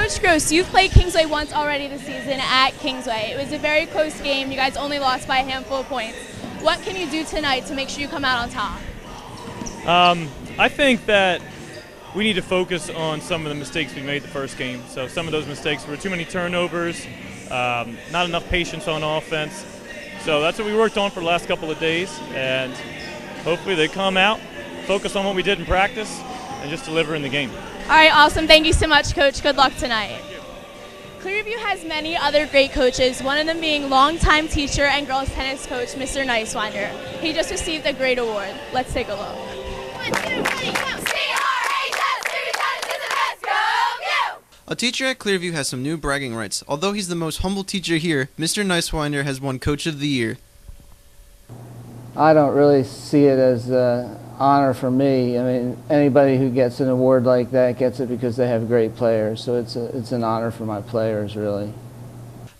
Coach Gross, you've played Kingsway once already this season at Kingsway. It was a very close game. You guys only lost by a handful of points. What can you do tonight to make sure you come out on top? I think that we need to focus on some of the mistakes we made the first game. So some of those mistakes were too many turnovers, not enough patience on offense. So that's what we worked on for the last couple of days, and hopefully they come out, focus on what we did in practice, and just deliver in the game. All right, awesome. Thank you so much, Coach. Good luck tonight. Clearview has many other great coaches, one of them being longtime teacher and girls tennis coach, Mr. Neiswinder. He just received a great award. Let's take a look. 1, 2, 3, go! A teacher at Clearview has some new bragging rights. Although he's the most humble teacher here, Mr. Neiswinder has won Coach of the Year. I don't really see it as an honor for me. I mean, anybody who gets an award like that gets it because they have great players. So it's an honor for my players, really.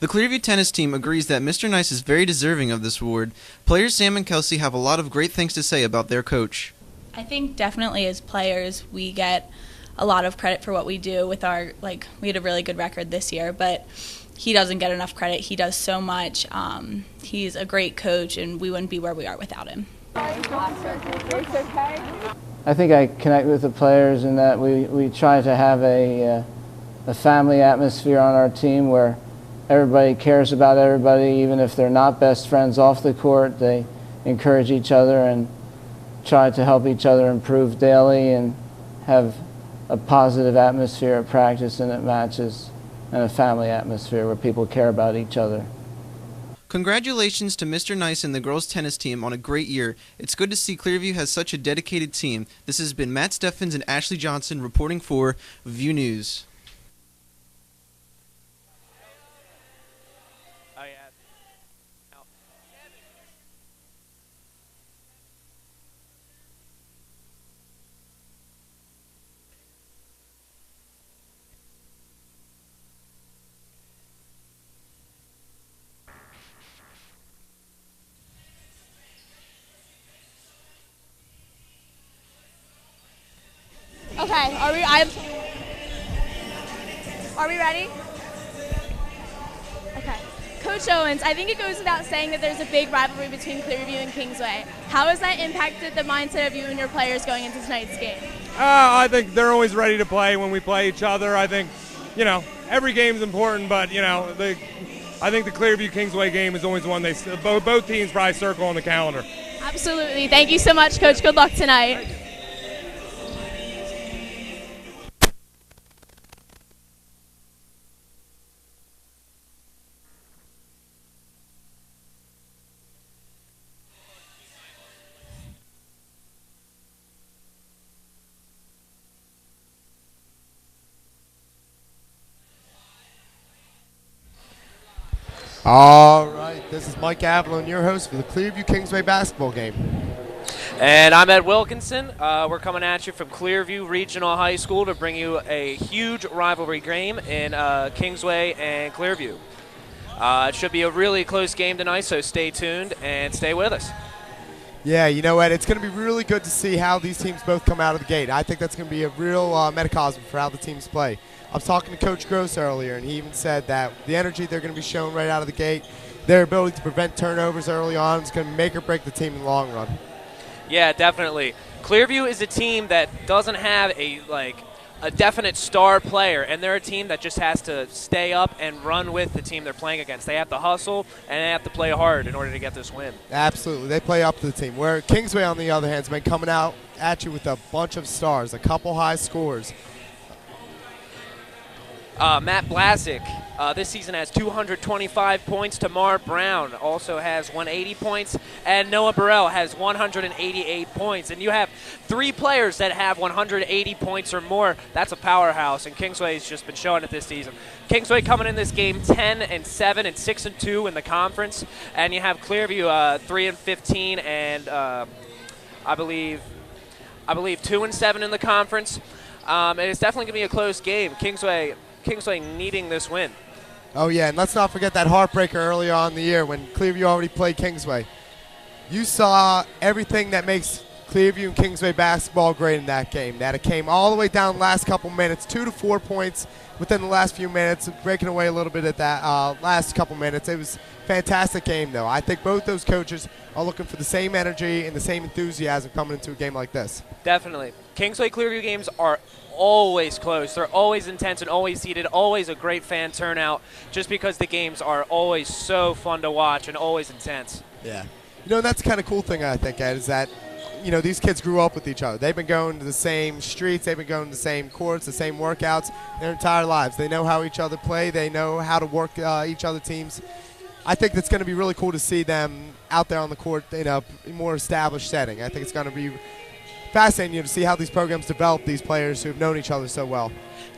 The Clearview tennis team agrees that Mr. Nice is very deserving of this award. Players Sam and Kelsey have a lot of great things to say about their coach. I think definitely as players we get a lot of credit for what we do with our, we had a really good record this year, but he doesn't get enough credit. He does so much. He's a great coach, and we wouldn't be where we are without him. I think I connect with the players in that we try to have a family atmosphere on our team where everybody cares about everybody, even if they're not best friends off the court. They encourage each other and try to help each other improve daily and have a positive atmosphere at practice and at matches, and a family atmosphere where people care about each other. Congratulations to Mr. Nice and the girls tennis team on a great year. It's good to see Clearview has such a dedicated team. This has been Matt Steffens and Ashley Johnson reporting for View News. Okay, are we ready? Okay. Coach Owens, I think it goes without saying that there's a big rivalry between Clearview and Kingsway. How has that impacted the mindset of you and your players going into tonight's game? I think they're always ready to play when we play each other. I think, every game's important, but, I think the Clearview-Kingsway game is always one both teams probably circle on the calendar. Absolutely. Thank you so much, Coach. Good luck tonight. All right, this is Mike Avalon, your host for the Clearview Kingsway basketball game. And I'm Ed Wilkinson. We're coming at you from Clearview Regional High School to bring you a huge rivalry game in Kingsway and Clearview. It should be a really close game tonight, so stay tuned and stay with us. Yeah, Ed, it's going to be really good to see how these teams both come out of the gate. I think that's going to be a real metacosm for how the teams play. I was talking to Coach Gross earlier, and he even said that the energy they're going to be showing right out of the gate, their ability to prevent turnovers early on is going to make or break the team in the long run. Yeah, definitely. Clearview is a team that doesn't have a definite star player, and they're a team that just has to stay up and run with the team they're playing against. They have to hustle, and they have to play hard in order to get this win. Absolutely. They play up to the team. Where Kingsway, on the other hand, has been coming out at you with a bunch of stars, a couple high scores. Matt Blasick this season has 225 points. Tamar Brown also has 180 points. And Noah Burrell has 188 points. And you have three players that have 180 points or more. That's a powerhouse, and Kingsway's just been showing it this season. Kingsway coming in this game 10-7 and 6-2 in the conference. And you have Clearview 3-15 and I believe 2-7 in the conference. And it's definitely going to be a close game. Kingsway needing this win. Oh, yeah, and let's not forget that heartbreaker early on in the year when Clearview already played Kingsway. You saw everything that makes Clearview and Kingsway basketball great in that game. That it came all the way down the last couple minutes, 2 to 4 points within the last few minutes, breaking away a little bit at that last couple minutes. It was a fantastic game, though. I think both those coaches are looking for the same energy and the same enthusiasm coming into a game like this. Definitely. Kingsway Clearview games are always close. They're always intense and always heated, always a great fan turnout, just because the games are always so fun to watch and always intense. Yeah. You know, that's the kind of cool thing, I think, Ed, is that, you know, these kids grew up with each other. They've been going to the same streets. They've been going to the same courts, the same workouts their entire lives. They know how each other play. They know how to work each other teams. I think it's going to be really cool to see them out there on the court in a more established setting. I think it's going to be fascinating to see how these programs develop these players who have known each other so well.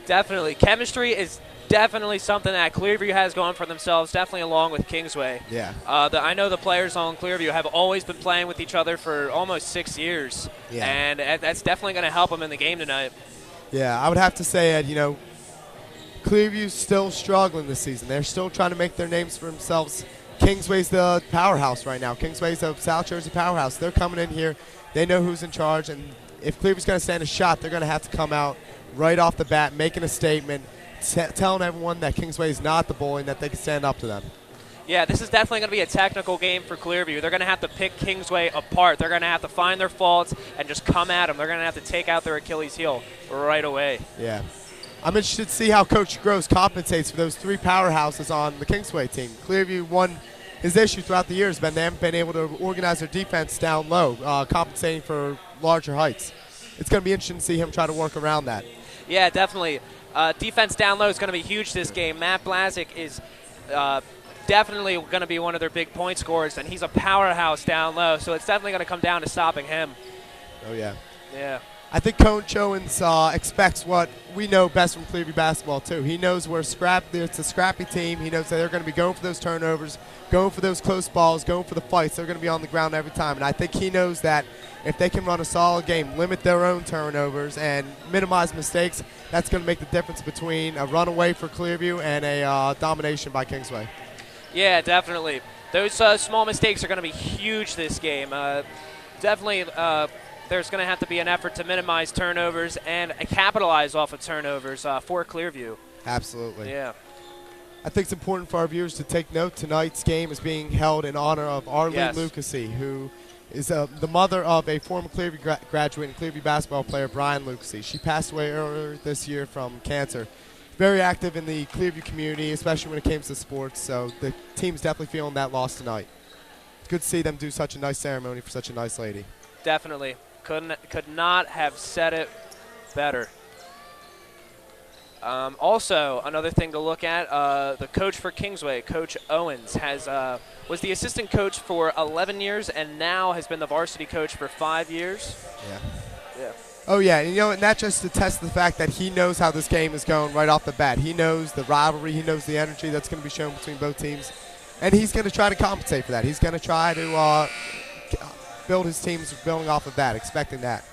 Definitely. Chemistry is definitely something that Clearview has going for themselves, definitely along with Kingsway. Yeah. I know the players on Clearview have always been playing with each other for almost 6 years, and that's definitely going to help them in the game tonight. Yeah, I would have to say, Ed, you know, Clearview's still struggling this season. They're still trying to make their names for themselves. Kingsway's the powerhouse right now. Kingsway's a South Jersey powerhouse. They're coming in here. They know who's in charge, and if Clearview's going to stand a shot, they're going to have to come out right off the bat, making a statement, telling everyone that Kingsway is not the bully and that they can stand up to them. Yeah, this is definitely going to be a technical game for Clearview. They're going to have to pick Kingsway apart. They're going to have to find their faults and just come at them. They're going to have to take out their Achilles heel right away. Yeah. I'm interested to see how Coach Gross compensates for those 3 powerhouses on the Kingsway team. Clearview won his issue throughout the years, but they haven't been able to organize their defense down low, compensating for larger heights. It's going to be interesting to see him try to work around that. Yeah, definitely. Defense down low is going to be huge this game. Matt Blazik is definitely going to be one of their big point scorers, and he's a powerhouse down low, so it's definitely going to come down to stopping him. Oh, yeah. Yeah. I think Coach Owens expects what we know best from Clearview basketball, too. He knows it's a scrappy team. He knows that they're going to be going for those turnovers, going for those close balls, going for the fights. They're going to be on the ground every time. And I think he knows that if they can run a solid game, limit their own turnovers, and minimize mistakes, that's going to make the difference between a runaway for Clearview and a domination by Kingsway. Yeah, definitely. Those small mistakes are going to be huge this game. Definitely there's going to have to be an effort to minimize turnovers and capitalize off of turnovers for Clearview. Absolutely. Yeah. I think it's important for our viewers to take note. Tonight's game is being held in honor of Arlene Lucasy, who is the mother of a former Clearview graduate and Clearview basketball player, Brian Lucasy. She passed away earlier this year from cancer. Very active in the Clearview community, especially when it came to sports, so the team's definitely feeling that loss tonight. It's good to see them do such a nice ceremony for such a nice lady. Definitely. Could not have said it better. Also, another thing to look at, the coach for Kingsway, Coach Owens, was the assistant coach for 11 years and now has been the varsity coach for 5 years. Yeah. Oh, yeah, and, you know, and that just attests to the fact that he knows how this game is going right off the bat. He knows the rivalry. He knows the energy that's going to be shown between both teams, and he's going to try to compensate for that. He's going to try to build his teams building off of that, expecting that.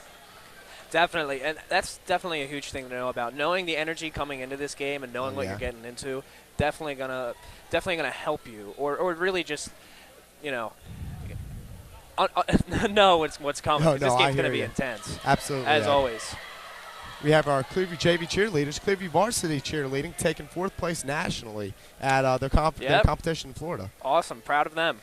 Definitely, and that's definitely a huge thing to know about. Knowing the energy coming into this game and knowing what you're getting into, definitely gonna help you, or really just, you know, know what's coming. Oh, This game's gonna be intense. Absolutely, as always. We have our Clearview JV cheerleaders, Clearview varsity cheerleading, taking 4th place nationally at their competition in Florida. Awesome, proud of them.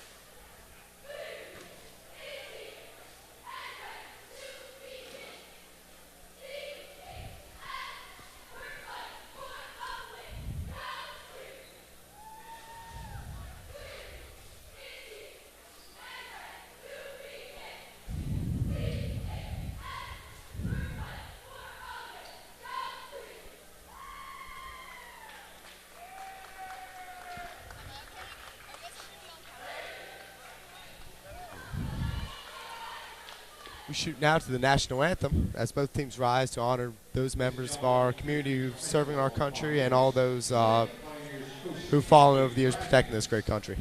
We shoot now to the national anthem as both teams rise to honor those members of our community who've serving our country and all those who've fallen over the years protecting this great country.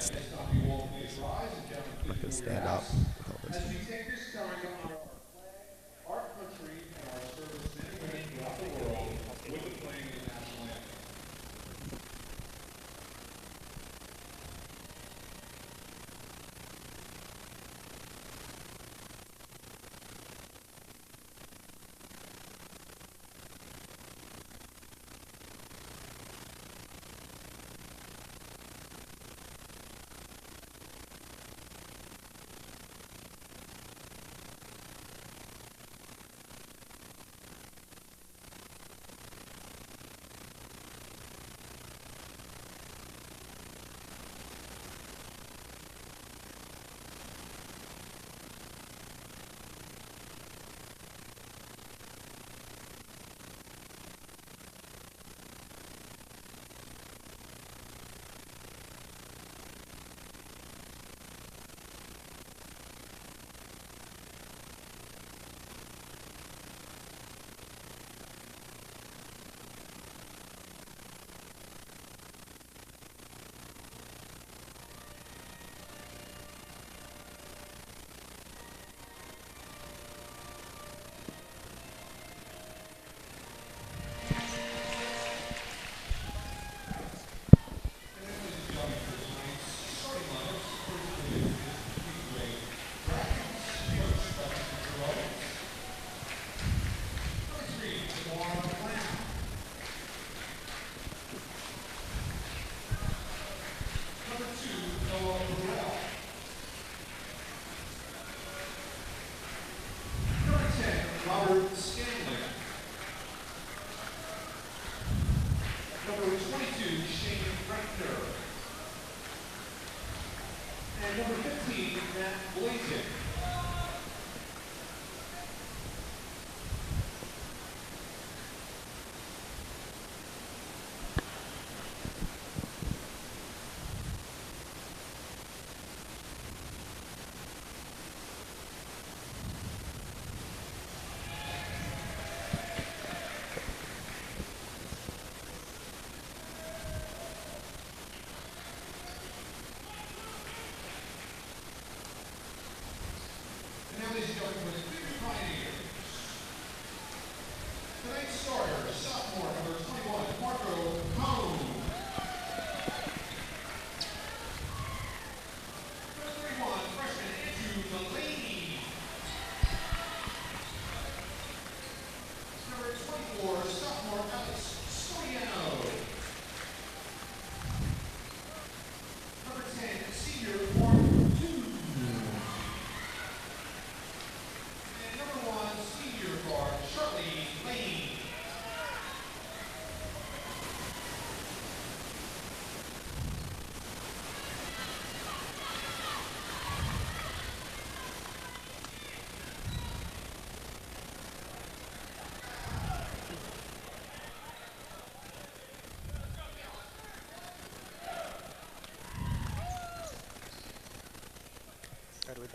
stand. I'm not going to stand up with all this.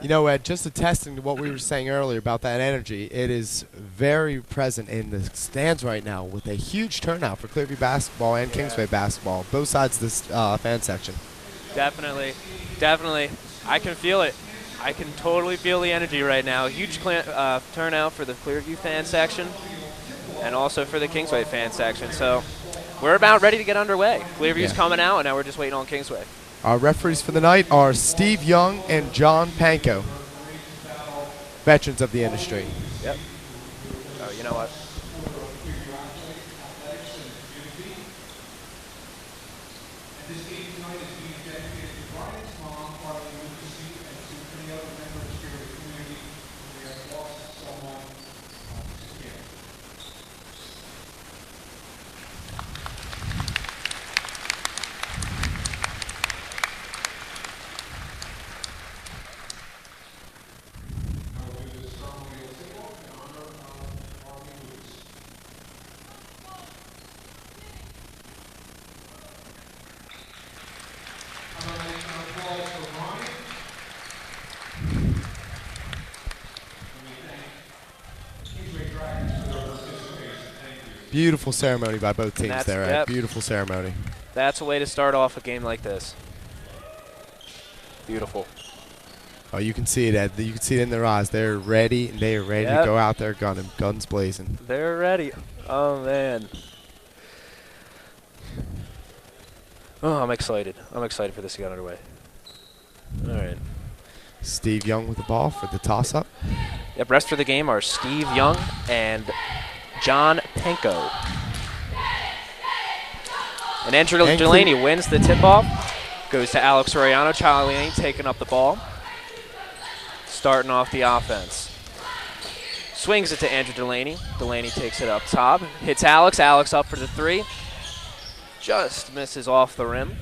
You know, Ed, just attesting to what we were saying earlier about that energy, it is very present in the stands right now with a huge turnout for Clearview basketball and Kingsway basketball, both sides of this fan section. Definitely, definitely. I can feel it. I can totally feel the energy right now. Huge turnout for the Clearview fan section and also for the Kingsway fan section. So we're about ready to get underway. Clearview's coming out, and now we're just waiting on Kingsway. Our referees for the night are Steve Young and John Panko, veterans of the industry. Yep. Oh, you know what? This game tonight is being dedicated to Brian's mom, Arlene Lucasy, and to many other members here in the community who have lost someone this year. I will do this ceremonial table in honor of Arlene Lucasy. Beautiful ceremony by both teams there, Ed. Yep. Beautiful ceremony. That's a way to start off a game like this. Beautiful. Oh, you can see it, Ed. You can see it in their eyes. They're ready, and they are ready to go out there gunning, guns blazing. They're ready. Oh, man. Oh, I'm excited. I'm excited for this to get underway. All right. Steve Young with the ball for the toss-up. Yep, rest for the game are Steve Young and John Penko. And Andrew Delaney wins the tip-off. Goes to Alex Soriano. Charlie Lane taking up the ball. Starting off the offense. Swings it to Andrew Delaney. Delaney takes it up top. Hits Alex. Alex up for the three. Just misses off the rim.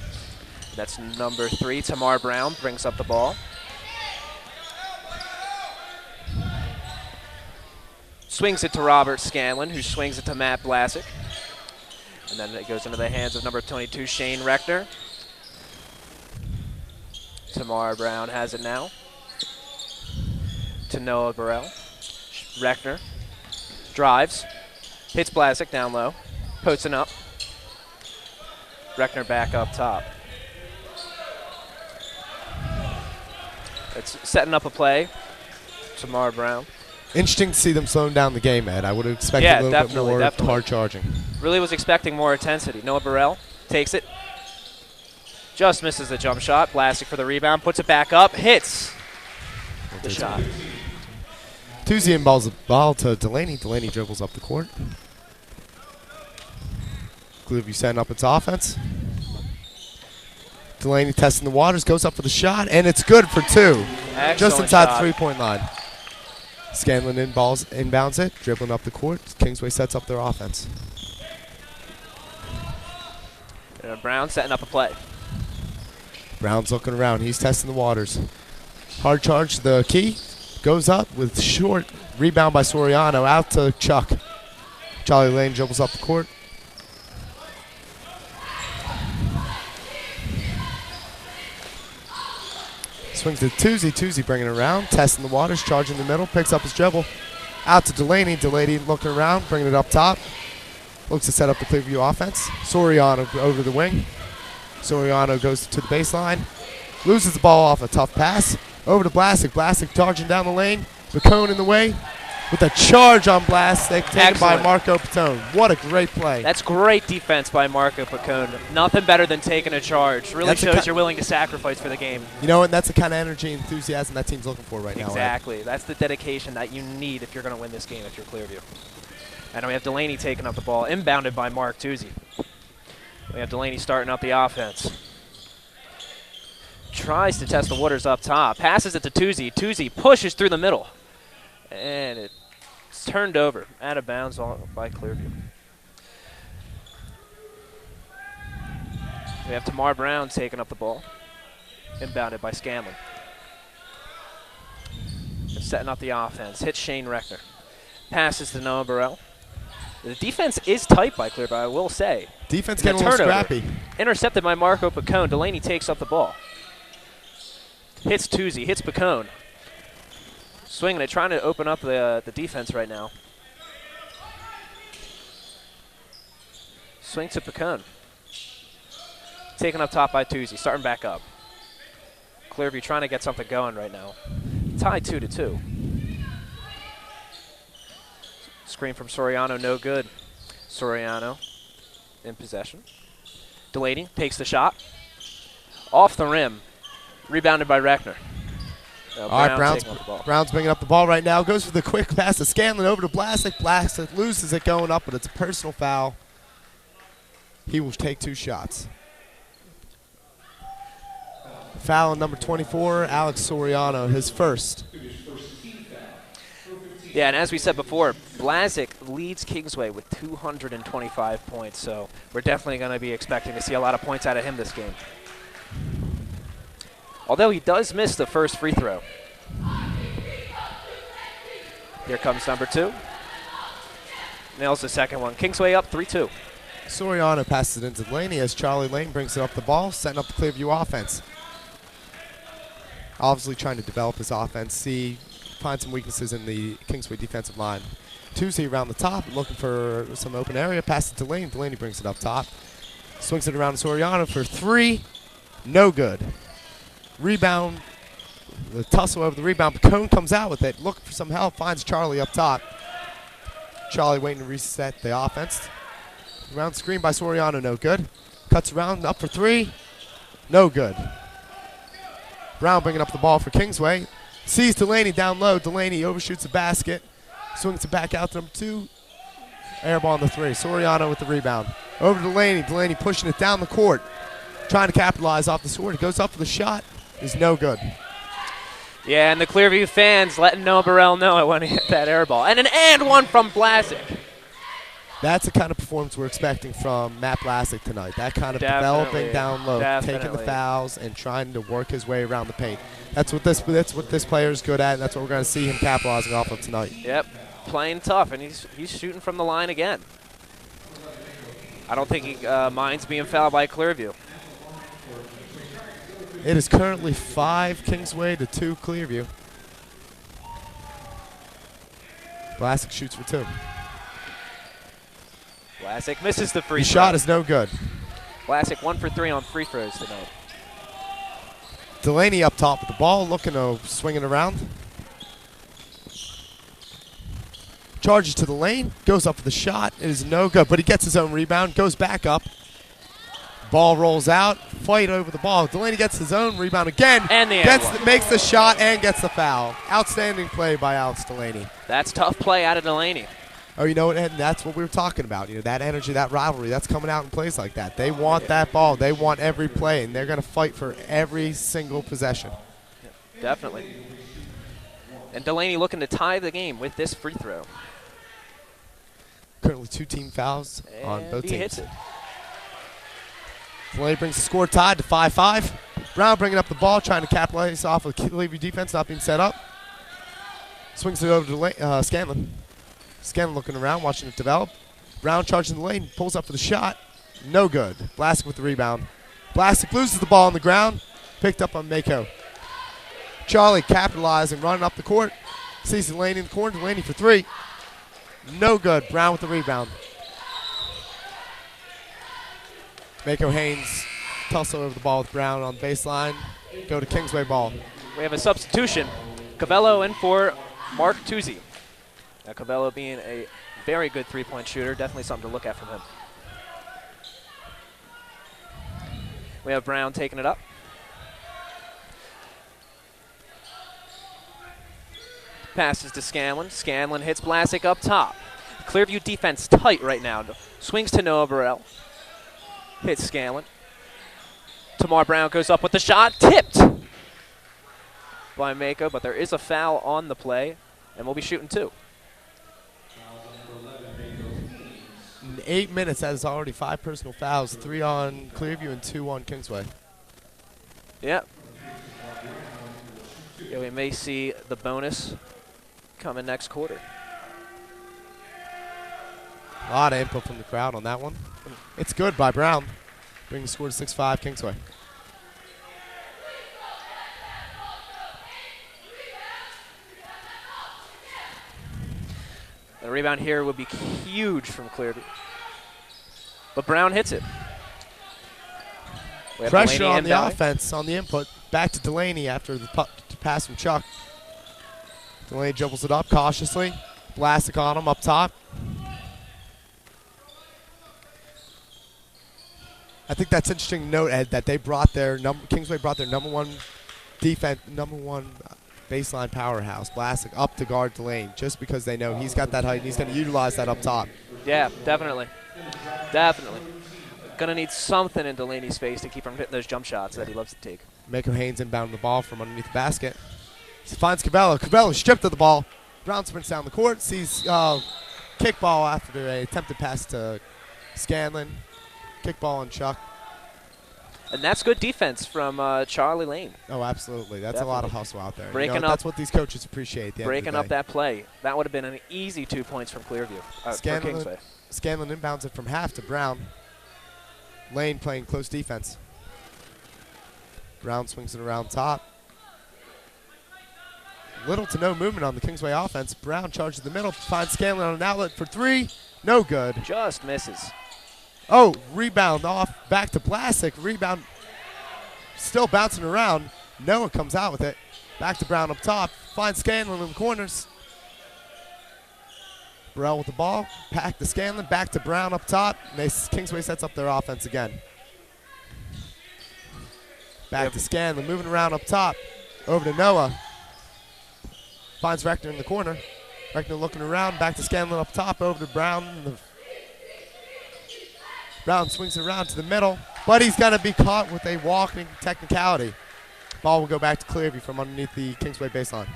That's number 3. Tamar Brown brings up the ball. Swings it to Robert Scanlon, who swings it to Matt Blasick. And then it goes into the hands of number 22, Shane Reckner. Tamar Brown has it now. To Noah Burrell. Reckner drives, hits Blasick down low, posting up. Reckner back up top. It's setting up a play. Tamar Brown. Interesting to see them slowing down the game, Ed. I would have expected a little bit more hard charging. Really was expecting more intensity. Noah Burrell takes it. Just misses the jump shot. Blasick for the rebound, puts it back up, hits the shot. Tuesday involves the ball to Delaney. Delaney dribbles up the court. Clearview setting up its offense. Delaney testing the waters, goes up for the shot, and it's good for 2. Excellent just inside shot. the 3-point line. Scanlon inbounds it, dribbling up the court. Kingsway sets up their offense. Brown setting up a play. Brown's looking around. He's testing the waters. Hard charge to the key. Goes up with short rebound by Soriano. Out to Chuck. Charlie Lane dribbles up the court. Swings to Tuesday. Tuesday bringing it around. Testing the waters. Charging the middle. Picks up his dribble. Out to Delaney. Delaney looking around. Bringing it up top. Looks to set up the Clearview offense. Soriano over the wing. Soriano goes to the baseline. Loses the ball off a tough pass. Over to Blasick. Blasick charging down the lane. McCone in the way. With a charge on Blasick taken by Marco Patone. What a great play. That's great defense by Marco Patone. Nothing better than taking a charge. Really shows you're willing to sacrifice for the game. You know what? That's the kind of energy and enthusiasm that team's looking for right now. Exactly. That's the dedication that you need if you're going to win this game if you're Clearview. And we have Delaney taking up the ball. Inbounded by Mark Tuesday. We have Delaney starting up the offense. Tries to test the waters up top. Passes it to Tuesday. Tuesday pushes through the middle. And it's turned over. Out of bounds by Clearview. We have Tamar Brown taking up the ball. Inbounded by Scanlon. And setting up the offense. Hits Shane Reckner. Passes to Noah Burrell. The defense is tight by Clearview, I will say. Defense getting a little scrappy. Intercepted by Marco Pacone. Delaney takes up the ball. Hits Tuesday, hits Pacone. Swinging it, trying to open up the defense right now. Swing to Pacone. Taken up top by Tuesday, starting back up. Clearview trying to get something going right now. Tied 2-2. Screen from Soriano, no good. Soriano in possession. Delaney takes the shot. Off the rim. Rebounded by Reckner. All right, Brown's bringing up the ball right now. Goes for the quick pass to Scanlon over to Blasick. Blasick loses it going up, but it's a personal foul. He will take 2 shots. Foul on number 24, Alex Soriano, his first. Yeah, and as we said before, Blasick leads Kingsway with 225 points, so we're definitely going to be expecting to see a lot of points out of him this game. Although he does miss the first free throw. Here comes number 2. Nails the second one. Kingsway up 3-2. Soriano passes it into Delaney as Charlie Lane brings it up the ball, setting up the Clearview offense. Obviously trying to develop his offense, find some weaknesses in the Kingsway defensive line. Tuesday around the top, looking for some open area. Passes to Delaney. Delaney brings it up top. Swings it around to Soriano for 3. No good. Rebound, the tussle over the rebound. Cone comes out with it, looking for some help, finds Charlie up top. Charlie waiting to reset the offense. Round screen by Soriano, no good. Cuts around, up for three, no good. Brown bringing up the ball for Kingsway. Sees Delaney down low. Delaney overshoots the basket. Swings it back out to number 2. Air ball on the 3. Soriano with the rebound. Over to Delaney. Delaney pushing it down the court. Trying to capitalize off the score. He goes up for the shot. Is no good. Yeah, and the Clearview fans letting Noah Burrell know when he hit that air ball. And an and one from Blasick. That's the kind of performance we're expecting from Matt Blasick tonight. That kind of developing down low, taking the fouls, and trying to work his way around the paint. That's what this player is good at, and that's what we're going to see him capitalizing off of tonight. Yep, playing tough, and he's shooting from the line again. I don't think he minds being fouled by Clearview. It is currently 5 Kingsway to 2 Clearview. Blasick shoots for 2. Blasick misses the free The throw. shot is no good. Blasick 1 for 3 on free throws tonight. Delaney up top with the ball, looking to swing it around. Charges to the lane, goes up for the shot. It is no good, but he gets his own rebound, goes back up. Ball rolls out, fight over the ball. Delaney gets his own rebound again. And makes the shot and gets the foul. Outstanding play by Alex Delaney. That's tough play out of Delaney. Oh, you know what, Ed? That's what we were talking about. You know, that energy, that rivalry, that's coming out in plays like that. They want that ball. They want every play, and they're going to fight for every single possession. Yeah, definitely. And Delaney looking to tie the game with this free throw. Currently 2 team fouls on both teams. He hits it. Delaney brings the score tied to 5-5. Brown bringing up the ball, trying to capitalize off of Clearview defense not being set up. Swings it over to Scanlon. Scanlon looking around, watching it develop. Brown charging the lane, pulls up for the shot. No good. Blasick with the rebound. Blasick loses the ball on the ground. Picked up on Mako. Charlie capitalizing, running up the court. Sees Delaney in the corner. Delaney for 3. No good. Brown with the rebound. Mako Haynes tussle over the ball with Brown on the baseline. Go to Kingsway ball. We have a substitution. Cabello in for Mark Tuzzi. Now Cabello being a very good three-point shooter, definitely something to look at from him. We have Brown taking it up. Passes to Scanlon. Scanlon hits Blasick up top. Clearview defense tight right now. Swings to Noah Burrell. Hits Scanlon. Tamar Brown goes up with the shot. Tipped by Mako, but there is a foul on the play, and we'll be shooting 2. In 8 minutes, that is already 5 personal fouls. 3 on Clearview and 2 on Kingsway. Yep. Yeah, we may see the bonus coming next quarter. A lot of input from the crowd on that one. It's good by Brown. Bring the score to 6-5 Kingsway. The rebound here would be huge from Clearview. But Brown hits it. We have Pressure Delaney on the inbounding. offense, on the input. Back to Delaney after the pass from Chuck. Delaney dribbles it up cautiously. Blasick on him up top. I think that's interesting to note, Ed, that they brought their Kingsway brought their number one baseline powerhouse, Blasick, up to guard Delaney, just because they know he's got that height and he's going to utilize that up top. Yeah, definitely. Definitely. Going to need something in Delaney's face to keep him hitting those jump shots that he loves to take. Mako Haynes inbounding the ball from underneath the basket. He finds Cabello. Cabello stripped of the ball. Brown sprints down the court. Sees kickball after an attempted pass to Scanlon. Kickball on Chuck. And that's good defense from Charlie Lane. Oh, absolutely. That's a lot of hustle out there. Breaking you know, up, that's what these coaches appreciate. Breaking up that play. That would have been an easy 2 points from Clearview. For Kingsway. Scanlon inbounds it from half to Brown. Lane playing close defense. Brown swings it around top. Little to no movement on the Kingsway offense. Brown charges the middle, finds Scanlon on an outlet for 3. No good. Just misses. Oh, rebound off, back to Blasick. Rebound still bouncing around. Noah comes out with it. Back to Brown up top. Finds Scanlon in the corners. Burrell with the ball. Back to Scanlon. Back to Brown up top. Kingsway sets up their offense again. Back to Scanlon. Moving around up top. Over to Noah. Finds Reckner in the corner. Reckner looking around. Back to Scanlon up top. Over to Brown. Brown swings it around to the middle. But he's going to be caught with a walking technicality. Ball will go back to Clearview from underneath the Kingsway baseline.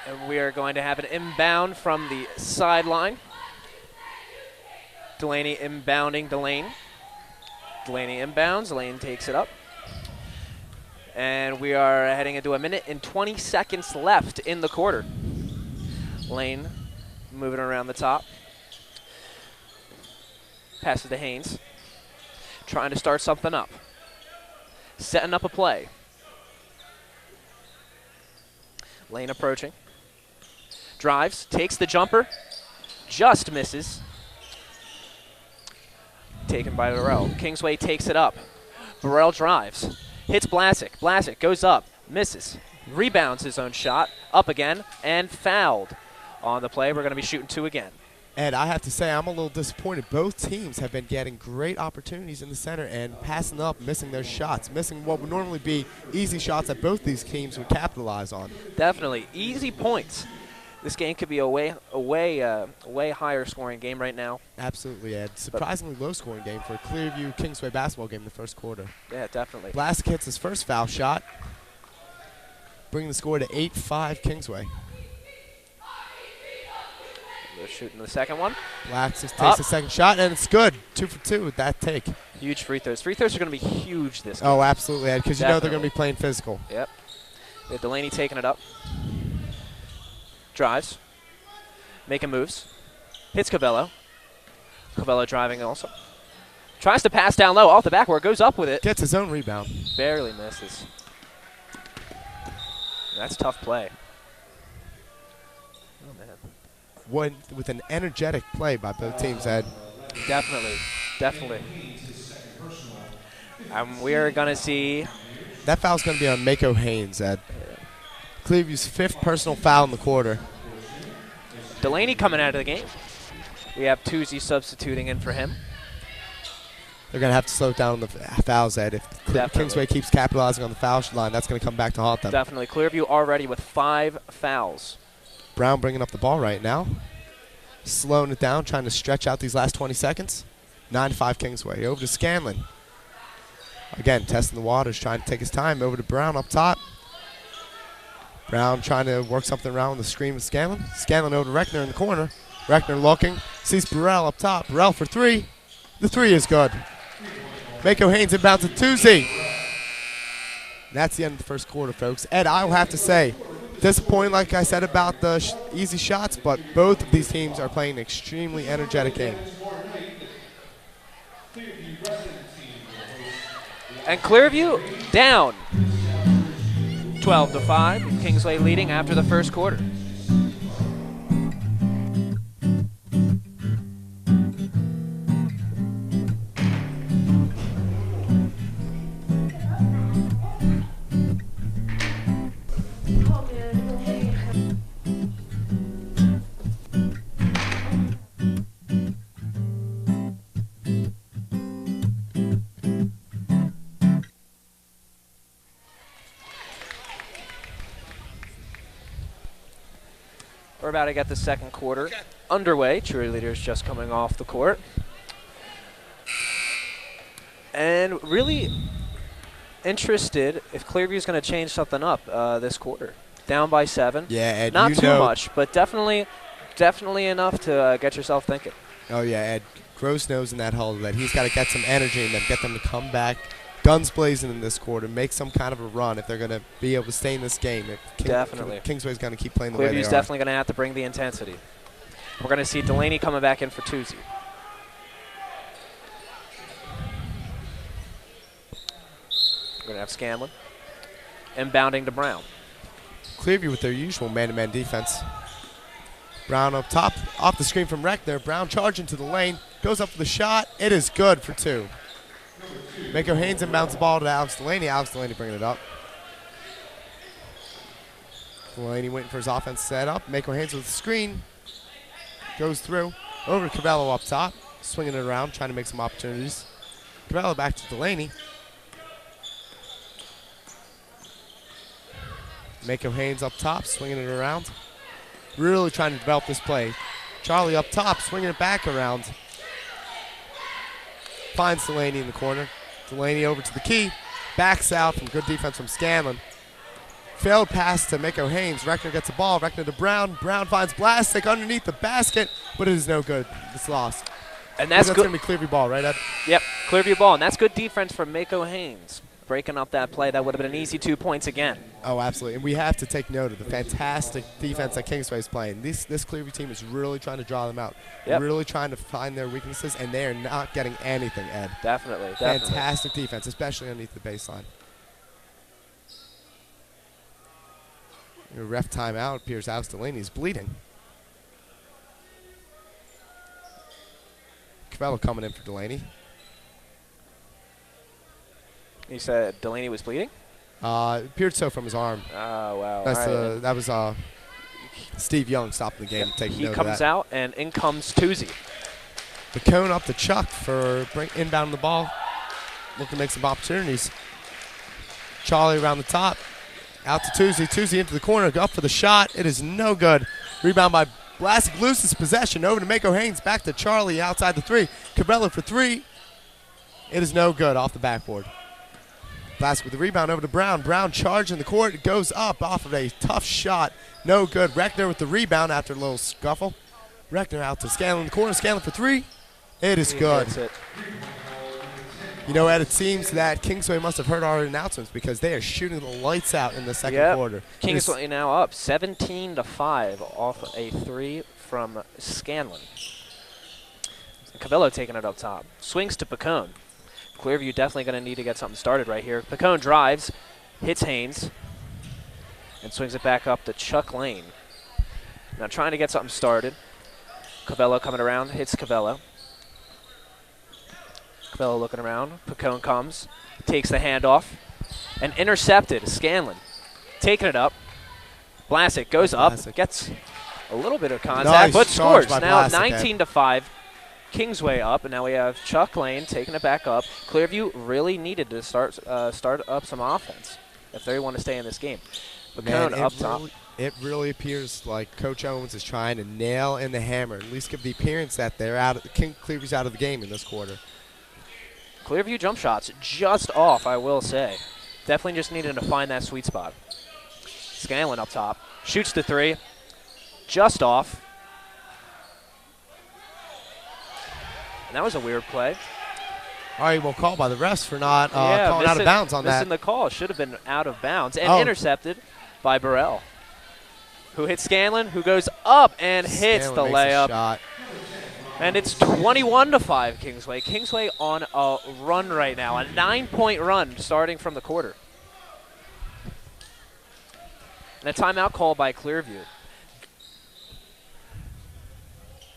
And we are going to have an inbound from the sideline. Delaney inbounding Delane. Delaney inbounds. Lane takes it up. And we are heading into 1 minute and 20 seconds left in the quarter. Lane moving around the top. Passes to Haynes. Trying to start something up. Setting up a play. Lane approaching. Drives, takes the jumper. Just misses. Taken by Burrell. Kingsway takes it up. Burrell drives. Hits Blasick. Blasick goes up. Misses. Rebounds his own shot. Up again. And fouled. On the play, we're going to be shooting 2 again. Ed, I have to say I'm a little disappointed. Both teams have been getting great opportunities in the center and passing up, missing their shots, missing what would normally be easy shots that both these teams would capitalize on. Definitely. Easy points. This game could be a way higher scoring game right now. Absolutely, Ed. Surprisingly low scoring game for a Clearview Kingsway basketball game in the first quarter. Yeah, definitely. Blasick hits his first foul shot, bringing the score to 8-5 Kingsway. They're shooting the second one. Blasick takes the second shot, and it's good. 2 for 2 with that take. Huge free throws. Free throws are going to be huge this game. Oh, absolutely, Ed, because you know they're going to be playing physical. Yep. We have Delaney taking it up. Drives. Making moves. Hits Covello. Covello driving also. Tries to pass down low off the backboard. Goes up with it. Gets his own rebound. Barely misses. That's tough play. Oh, man. With an energetic play by both teams, Ed. Definitely. Definitely. We are going to see. That foul's going to be on Mako Haynes, Ed. Clearview's 5th personal foul in the quarter. Delaney coming out of the game. We have Toozy substituting in for him. They're going to have to slow down on the fouls, Ed. If Kingsway keeps capitalizing on the foul line, that's going to come back to haunt them. Definitely. Clearview already with 5 fouls. Brown bringing up the ball right now. Slowing it down, trying to stretch out these last 20 seconds. 9-5 Kingsway. Over to Scanlon. Again, testing the waters, trying to take his time. Over to Brown up top. Brown trying to work something around with the screen with Scanlon. Scanlon over to Reckner in the corner. Reckner looking. Sees Burrell up top. Burrell for 3. The 3 is good. Mako Haynes inbounds to Toozy. That's the end of the first quarter, folks. Ed, I will have to say, disappointing, like I said, about the easy shots, but both of these teams are playing an extremely energetic game. And Clearview down 12-5. Kingsway leading after the first quarter. We're about to get the second quarter underway. Cheerleaders just coming off the court. And really interested if Clearview's going to change something up this quarter. Down by 7. Yeah, Ed, not too much, but definitely enough to get yourself thinking. Oh, yeah, Ed. Gross knows in that hole that he's got to get some energy in them, get them to come back, guns blazing in this quarter, make some kind of a run if they're going to be able to stay in this game. Definitely. Kingsway's going to keep playing the way they are. Clearview's definitely going to have to bring the intensity. We're going to see Delaney coming back in for Toozy. We're going to have Scanlon inbounding to Brown. Clearview with their usual man-to-man defense. Brown up top, off the screen from Reckner. Brown charging to the lane, goes up for the shot. It is good for 2. Mako Haynes inbounds the ball to Alex Delaney. Alex Delaney bringing it up. Delaney waiting for his offense set up. Mako Haynes with the screen. Goes through. Over to Cabello up top. Swinging it around, trying to make some opportunities. Cabello back to Delaney. Mako Haynes up top, swinging it around. Really trying to develop this play. Charlie up top, swinging it back around. Finds Delaney in the corner. Delaney over to the key. Backs out from good defense from Scanlon. Failed pass to Mako Haynes. Reckner gets the ball. Reckner to Brown. Brown finds Blastic underneath the basket, but it is no good. It's lost. And that's good. Going to be Clearview ball, right, Ed? Yep, Clearview ball. And that's good defense from Mako Haynes. Breaking up that play, that would have been an easy 2 points again. Oh, absolutely. And we have to take note of the fantastic defense that Kingsway is playing. This Clearview team is really trying to draw them out. Yep. Really trying to find their weaknesses, and they are not getting anything, Ed. Definitely. Fantastic defense, especially underneath the baseline. Your ref timeout appears Alex Delaney is bleeding. Cabello coming in for Delaney. You said Delaney was bleeding? It appeared so from his arm. Oh, wow. That was Steve Young stopping the game and taking note of that. He comes out, and in comes Toozy. The cone up to Chuck for inbounding the ball. Looking to make some opportunities. Charlie around the top. Out to Toozy. Toozy into the corner. Up for the shot. It is no good. Rebound by Blastic. Loses possession. Over to Mako Haynes. Back to Charlie outside the three. Cabello for three. It is no good off the backboard. Blastic with the rebound over to Brown. Brown charging the court. It goes up off of a tough shot. No good. Reckner with the rebound after a little scuffle. Reckner out to Scanlon in the corner. Scanlon for three. It is good. You know, Ed, it seems that Kingsway must have heard our announcements because they are shooting the lights out in the second quarter. Kingsway now up 17-5 off a three from Scanlon. Cabello taking it up top. Swings to Picone. Clearview definitely going to need to get something started right here. Picone drives, hits Haynes, and swings it back up to Chuck Lane. Now trying to get something started. Cabello coming around, hits Cabello. Cabello looking around. Picone comes, takes the handoff, and intercepted. Scanlon taking it up. Blastic goes up, gets a little bit of contact, but scores. Now 19-5. Kingsway up, and now we have Chuck Lane taking it back up. Clearview really needed to start up some offense if they want to stay in this game. Picone up top. It really appears like Coach Owens is trying to nail in the hammer, at least give the appearance that they're Clearview's out of the game in this quarter. Clearview jump shots just off, I will say. Definitely just needed to find that sweet spot. Scanlon up top. Shoots the three. Just off. And that was a weird play. All right, well, called by the refs for not calling out of bounds on that. Missing the call. Should have been out of bounds. And intercepted by Burrell, who hits Scanlon, who goes up and hits the layup. Shot. And it's 21-5 Kingsway. Kingsway on a run right now, a 9-point run starting from the quarter. And a timeout call by Clearview.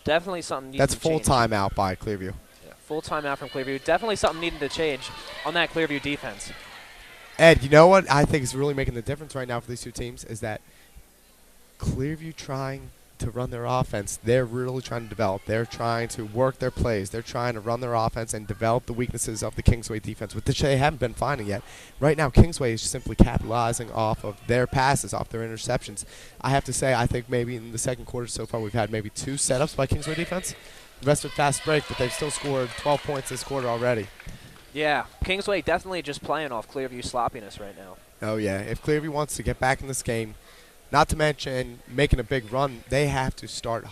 Definitely something needed to change. That's full timeout by Clearview. Yeah, full timeout from Clearview. Definitely something needed to change on that Clearview defense. Ed, you know what I think is really making the difference right now for these two teams is that Clearview trying to run their offense. They're really trying to develop. They're trying to work their plays. They're trying to run their offense and develop the weaknesses of the Kingsway defense, which they haven't been finding yet. Right now, Kingsway is simply capitalizing off of their passes, off their interceptions. I have to say, I think maybe in the second quarter so far we've had maybe 2 setups by Kingsway defense. The rest of fast break, but they've still scored 12 points this quarter already. Yeah, Kingsway definitely just playing off Clearview sloppiness right now. Oh, yeah. If Clearview wants to get back in this game, not to mention making a big run, they have to start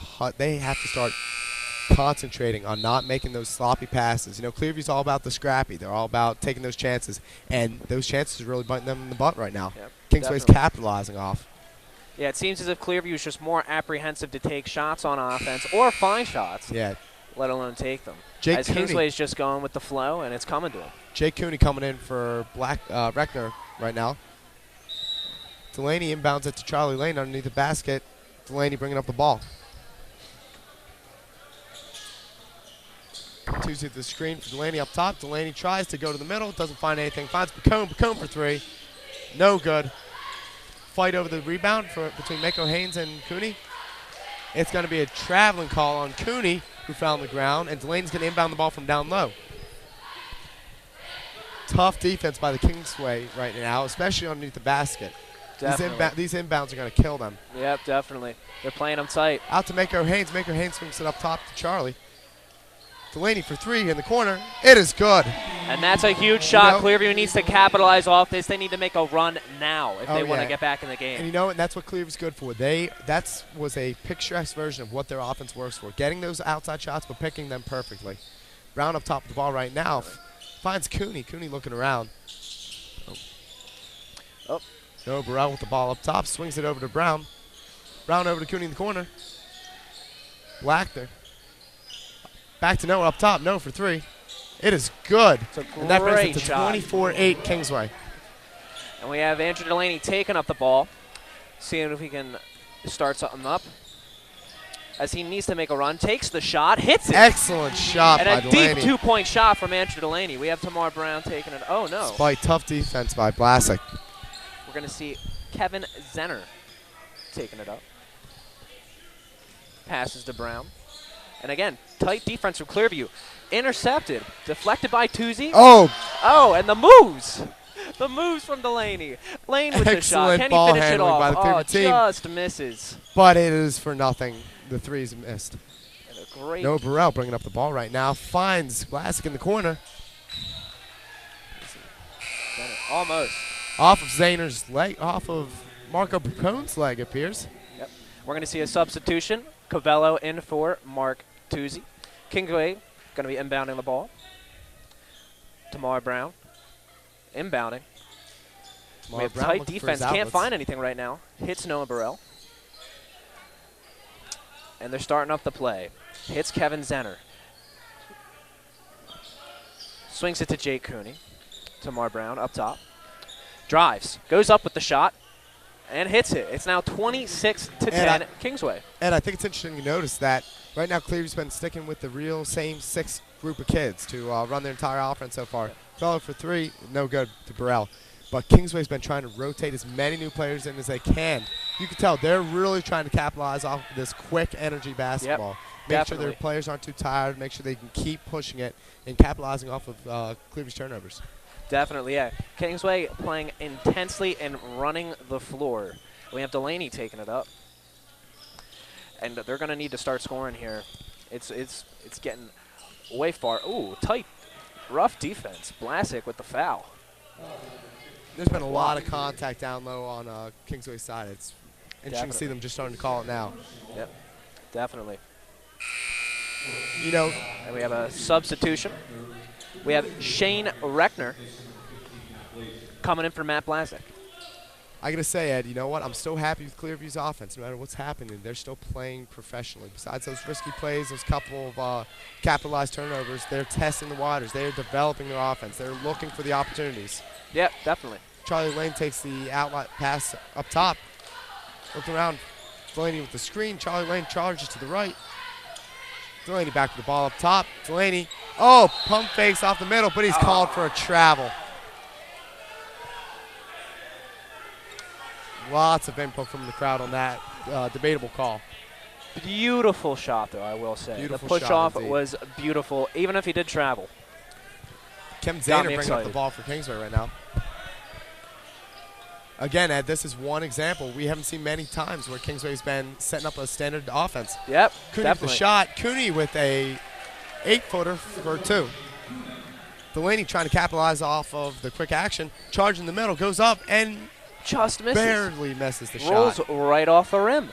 concentrating on not making those sloppy passes. You know, Clearview's all about the scrappy. They're all about taking those chances, and those chances are really biting them in the butt right now. Yep, Kingsway's capitalizing off. Yeah, it seems as if Clearview's just more apprehensive to take shots on offense or find shots, let alone take them. As Kingsway's just going with the flow, and it's coming to him. Jake Cooney coming in for Reckner right now. Delaney inbounds it to Charlie Lane underneath the basket. Delaney bringing up the ball. Tuesday to the screen for Delaney up top. Delaney tries to go to the middle, doesn't find anything. Finds Bacone. Bacone for three. No good. Fight over the rebound between Mako Haynes and Cooney. It's going to be a traveling call on Cooney, who fell on the ground, and Delaney's going to inbound the ball from down low. Tough defense by the Kingsway right now, especially underneath the basket. These inbounds are going to kill them. Yep, definitely. They're playing them tight. Out to Mako Haynes. Mako Haynes swings it up top to Charlie. Delaney for three in the corner. It is good. And that's a huge shot. Clearview needs to capitalize off this. They need to make a run now if they want to get back in the game. And you know what? That's what Clearview's good for. That was a picturesque version of what their offense works for. Getting those outside shots but picking them perfectly. Brown up top of the ball right now. Finds Cooney. Cooney looking around. Oh. No, Burrell with the ball up top. Swings it over to Brown. Brown over to Cooney in the corner. Black there. Back to Noah up top. Noah for three. It is good. It's a and that brings it to shot. 24-8 Kingsway. And we have Andrew Delaney taking up the ball, seeing if he can start something up. As he needs to make a run, takes the shot, hits it. Excellent shot by and a Delaney. deep two-point shot from Andrew Delaney. We have Tamar Brown taking it. Oh, no. Despite tough defense by Blasek. We're going to see Kevin Zenner taking it up. Passes to Brown. And again, tight defense from Clearview. Intercepted. Deflected by Toozy. Oh, and the moves. The moves from Delaney. Lane with the shot. Can he finish it off? By the Clearview team. Just misses. But it is for nothing. The three's missed. And a great. Noah Burrell bringing up the ball right now. Finds Blasek in the corner. Almost. Off of Zahner's leg. Off of Marco Bacone's leg, it appears. Yep. We're going to see a substitution. Covello in for Mark Toozy. Kingsway going to be inbounding the ball. Tamar Brown inbounding. We have tight defense. Can't find anything right now. Hits Noah Burrell. And they're starting up the play. Hits Kevin Zenner. Swings it to Jake Cooney. Tamar Brown up top. Drives. Goes up with the shot. And hits it. It's now 26-10 Kingsway. And I think it's interesting to notice that right now Clearview's been sticking with the real same six group of kids to run their entire offense so far. Fellow for three, no good to Burrell. But Kingsway's been trying to rotate as many new players in as they can. You can tell they're really trying to capitalize off of this quick energy basketball. Make sure their players aren't too tired. Make sure they can keep pushing it and capitalizing off of Clearview's turnovers. Definitely, yeah. Kingsway playing intensely and running the floor. We have Delaney taking it up. And they're going to need to start scoring here. It's getting way far. Ooh, tight, rough defense. Blasek with the foul. There's been a lot of contact down low on Kingsway's side. It's interesting to see them just starting to call it now. Yep, definitely. You know, and we have a substitution. We have Shane Reckner coming in for Matt Blasek. I got to say, Ed, you know what? I'm so happy with Clearview's offense. No matter what's happening, they're still playing professionally. Besides those risky plays, those couple of capitalized turnovers, they're testing the waters. They're developing their offense. They're looking for the opportunities. Yeah, definitely. Charlie Lane takes the outlet pass up top. Looking around, Delaney with the screen. Charlie Lane charges to the right. Delaney back to the ball up top. Delaney, pump fakes off the middle, but he's called for a travel. Lots of input from the crowd on that debatable call. Beautiful shot, though, I will say. Beautiful the push-off was beautiful, even if he did travel. Kevin Zahner bringing up the ball for Kingsway right now. Again, Ed, this is one example. We haven't seen many times where Kingsway's been setting up a standard offense. Yep, Cooney with the shot. Cooney with a 8-footer for two. Delaney trying to capitalize off of the quick action. Charge in the middle, goes up, and just misses. Barely misses the Rolls shot. Rolls right off the rim.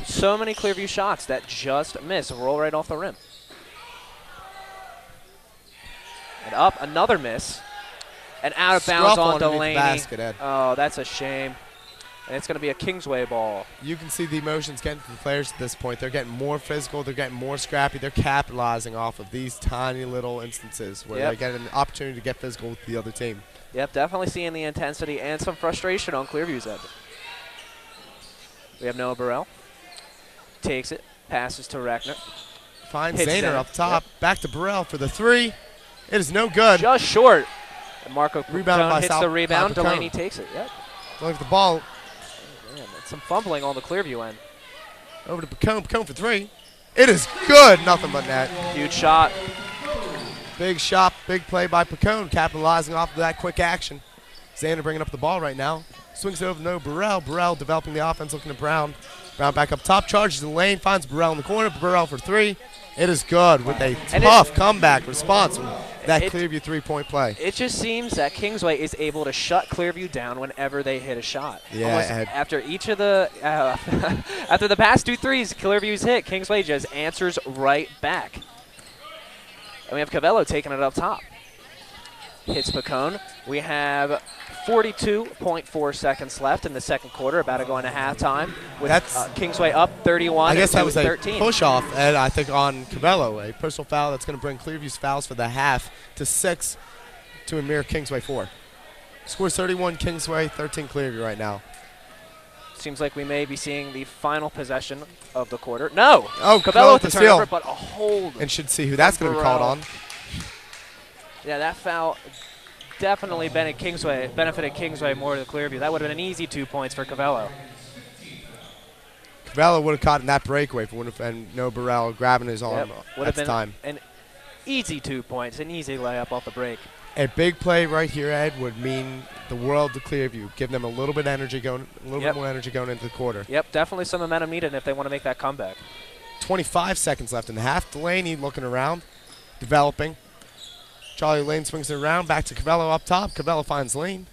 So many Clearview shots that just miss. Roll right off the rim. And up, another miss. And out of bounds on Delaney. Basket, Ed. Oh, that's a shame. And it's going to be a Kingsway ball. You can see the emotions getting to the players at this point. They're getting more physical. They're getting more scrappy. They're capitalizing off of these tiny little instances where they get an opportunity to get physical with the other team. Yep, definitely seeing the intensity and some frustration on Clearview's end. We have Noah Burrell. Takes it, passes to Reckner. finds Hits Zahner Zahner. up top. Back to Burrell for the three. It is no good. Just short. And Marco Rebound by hits Sal- the rebound. Pacone. Delaney takes it. Yep. Look at the ball Man, that's some fumbling on the Clearview end. over to Pacone. Pacone for three. It is good. Nothing but net. Huge shot. Big shot, big play by Pacone, capitalizing off of that quick action. Zahner bringing up the ball right now. Swings it over to no Burrell. Burrell developing the offense, looking at Brown. Brown back up top, charges the lane, finds Burrell in the corner. Burrell for three. It is good with a tough comeback response from that Clearview three-point play. It just seems that Kingsway is able to shut Clearview down whenever they hit a shot. Yeah, Almost after each of the after the past 2 threes Clearview's hit, Kingsway just answers right back. And we have Cavello taking it up top. Hits Pacone. We have 42.4 seconds left in the second quarter, about to go into halftime with Kingsway up 31. I guess that was a 13. push-off, Ed, I think, on Cavello. A personal foul that's going to bring Clearview's fouls for the half to 6 to a mere Kingsway 4. Scores 31 Kingsway, 13 Clearview right now. Seems like we may be seeing the final possession of the quarter. No! Oh, Cavello with the steal. turnover, but a hold. And should see who that's going to be called on. Yeah, that foul definitely benefited Kingsway more than Clearview. That would have been an easy 2 points for Cavello. Cavello would have caught in that breakaway if it wouldn't have been no Burrell grabbing his arm Would at have the been time. an easy 2 points, an easy layup off the break. A big play right here, Ed, would mean the world to Clearview. Give them a little bit energy going, a little bit more energy going into the quarter. Yep, definitely some momentum needed if they want to make that comeback. 25 seconds left in the half. Delaney looking around, developing. Charlie Lane swings it around, back to Cavello up top. Cavello finds Lane.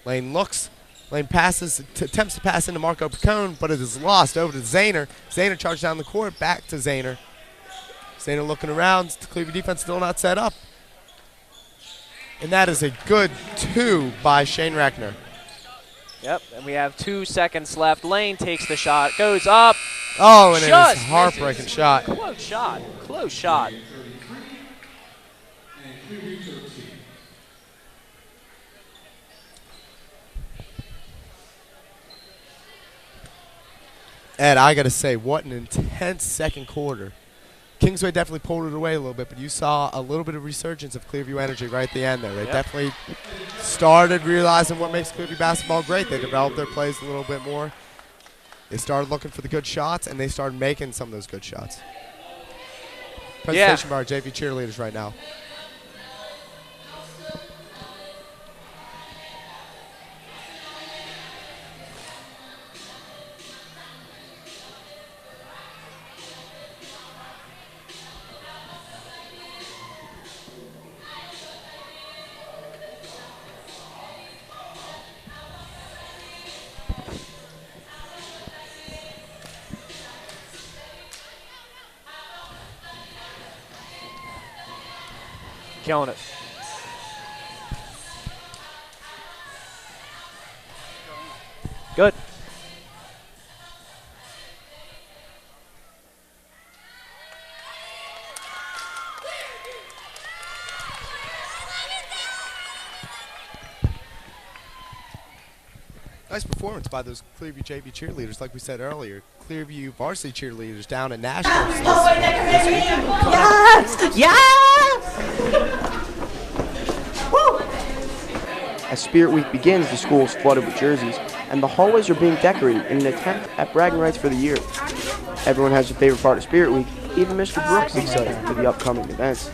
Lane looks. Lane passes, attempts to pass into Marco Pacone, but it is lost over to Zahner. Zahner charges down the court, back to Zahner. Zahner looking around. The Clearview defense still not set up. And that is a good 2 by Shane Reckner. Yep, and we have 2 seconds left. Lane takes the shot, goes up. Oh, and it is a heartbreaking shot. Close shot, close shot. Ed, I got to say, what an intense second quarter. Kingsway definitely pulled it away a little bit, but you saw a little bit of resurgence of Clearview energy right at the end there. They definitely started realizing what makes Clearview basketball great. They developed their plays a little bit more. They started looking for the good shots, and they started making some of those good shots. Presentation by our JV cheerleaders right now. Killing it. Good. Nice performance by those Clearview JV cheerleaders, like we said earlier. Clearview varsity cheerleaders down in Nashville. Yes! Yes! Woo! As Spirit Week begins, the school is flooded with jerseys, and the hallways are being decorated in an attempt at bragging rights for the year. Everyone has their favorite part of Spirit Week. Even Mr. Brooks is excited for the upcoming events.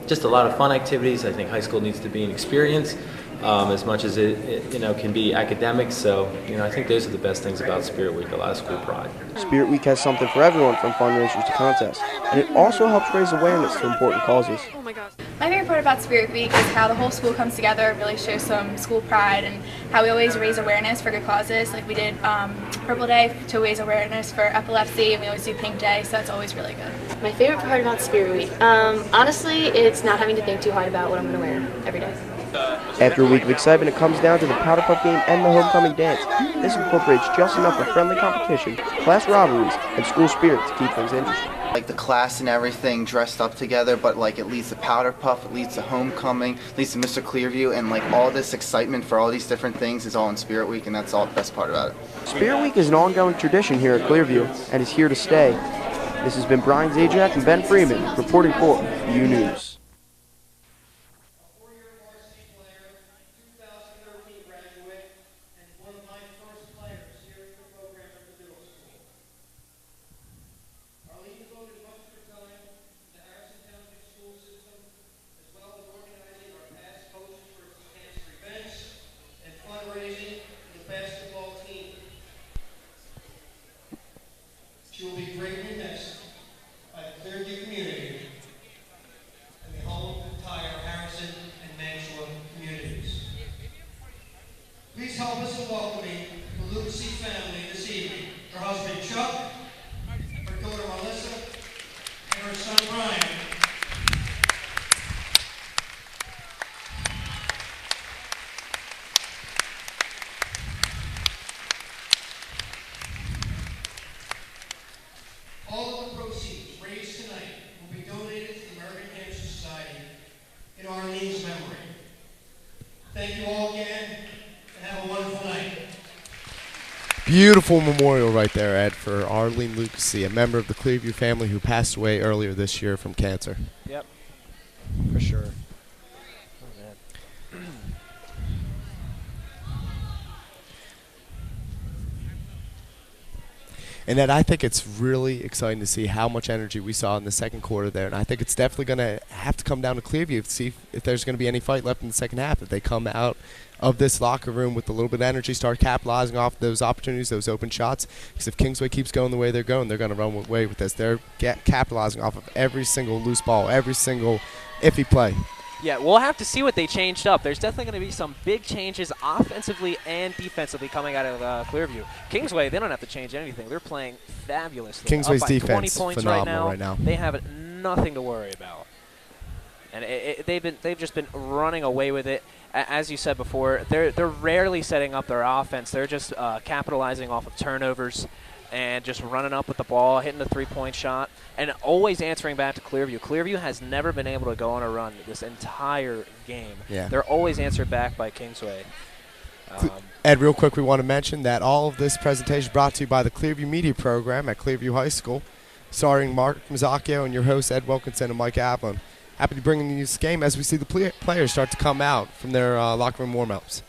Just a lot of fun activities. I think high school needs to be an experience as much as it can be academic. So I think those are the best things about Spirit Week. A lot of school pride. Spirit Week has something for everyone, from fundraisers to contests, and it also helps raise awareness to important causes. Oh my gosh. My favorite part about Spirit Week is how the whole school comes together, really shows some school pride, and how we always raise awareness for good causes. Like we did Purple Day to raise awareness for epilepsy, and we always do Pink Day, so that's always really good. My favorite part about Spirit Week, honestly, it's not having to think too hard about what I'm going to wear every day. After a week of excitement, it comes down to the powder puff game and the homecoming dance. This incorporates just enough of friendly competition, class rivalries, and school spirit to keep things interesting. Like the class and everything dressed up together, but like it leads to powder puff, it leads to homecoming, it leads to Mr. Clearview, and like all this excitement for all these different things is all in Spirit Week, and that's all the best part about it. Spirit Week is an ongoing tradition here at Clearview and is here to stay. This has been Brian Zajac and Ben Freeman reporting for U News. She will be greatly missed by the Clearview community and the whole entire Harrison and Mantua communities. Please help us in welcoming the Lucasy family this evening. Her husband Chuck, her daughter Melissa, and her son Brian. All of the proceeds raised tonight will be donated to the American Cancer Society in Arlene's memory. Thank you all again, and have a wonderful night. Beautiful memorial right there, Ed, for Arlene Lucasy, a member of the Clearview family who passed away earlier this year from cancer. Yep, for sure. And Ed, I think it's really exciting to see how much energy we saw in the second quarter there. And I think it's definitely going to have to come down to Clearview to see if there's going to be any fight left in the second half. If they come out of this locker room with a little bit of energy, start capitalizing off those opportunities, those open shots. Because if Kingsway keeps going the way they're going, they're going to run away with this. They're capitalizing off of every single loose ball, every single iffy play. Yeah, we'll have to see what they changed up. There's definitely going to be some big changes offensively and defensively coming out of Clearview. Kingsway, they don't have to change anything. They're playing fabulously. Kingsway's up by defense 20 points phenomenal right now. They have nothing to worry about. And they've just been running away with it. As you said before, they're rarely setting up their offense. They're just capitalizing off of turnovers and just running up with the ball, hitting the three-point shot, and always answering back to Clearview. Clearview has never been able to go on a run this entire game. Yeah. They're always answered back by Kingsway. Ed, real quick, we want to mention that all of this presentation brought to you by the Clearview Media Program at Clearview High School, starring Mark Mazzacchio and your hosts, Ed Wilkinson and Mike Ablin. Happy to bring you this game as we see the players start to come out from their locker room warm-ups.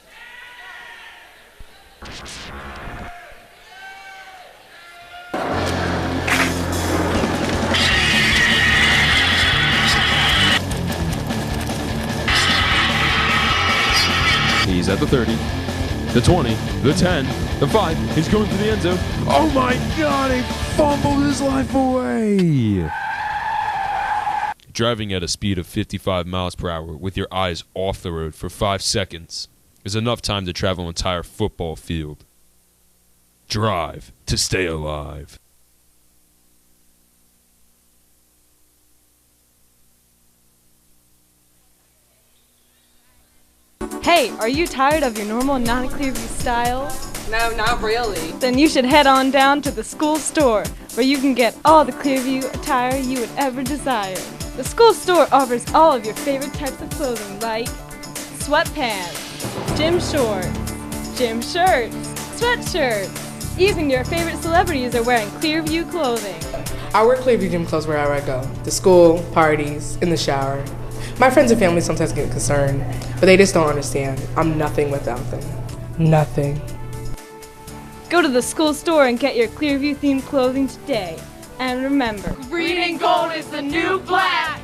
He's at the 30, the 20, the 10, the 5. He's going to the end zone. Oh my God, he fumbled his life away. Driving at a speed of 55 miles per hour with your eyes off the road for 5 seconds is enough time to travel an entire football field. Drive to stay alive. Hey, are you tired of your normal non-Clearview style? No, not really. Then you should head on down to the school store, where you can get all the Clearview attire you would ever desire. The school store offers all of your favorite types of clothing like sweatpants, gym shorts, gym shirts, sweatshirts. Even your favorite celebrities are wearing Clearview clothing. I wear Clearview gym clothes wherever I go. To school, parties, in the shower. My friends and family sometimes get concerned, but they just don't understand. I'm nothing without them. Nothing. Go to the school store and get your Clearview themed clothing today. And remember, green and gold is the new black.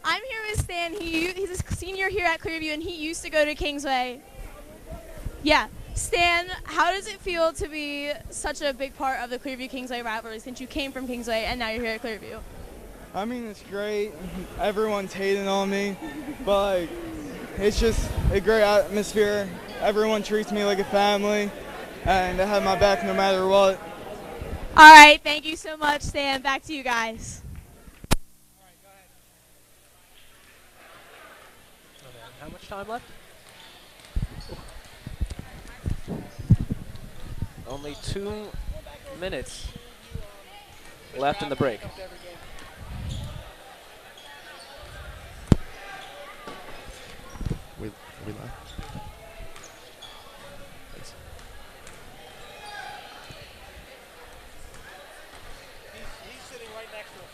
I'm here with Stan. He's a senior here at Clearview, and he used to go to Kingsway. Yeah. Stan, how does it feel to be such a big part of the Clearview-Kingsway rivalry since you came from Kingsway and now you're here at Clearview? I mean, it's great. Everyone's hating on me, but like, it's just a great atmosphere. Everyone treats me like a family, and they have my back no matter what. All right, thank you so much, Stan. Back to you guys. How much time left? Only 2 minutes left in the break. We live? Thanks. He's sitting right next to him.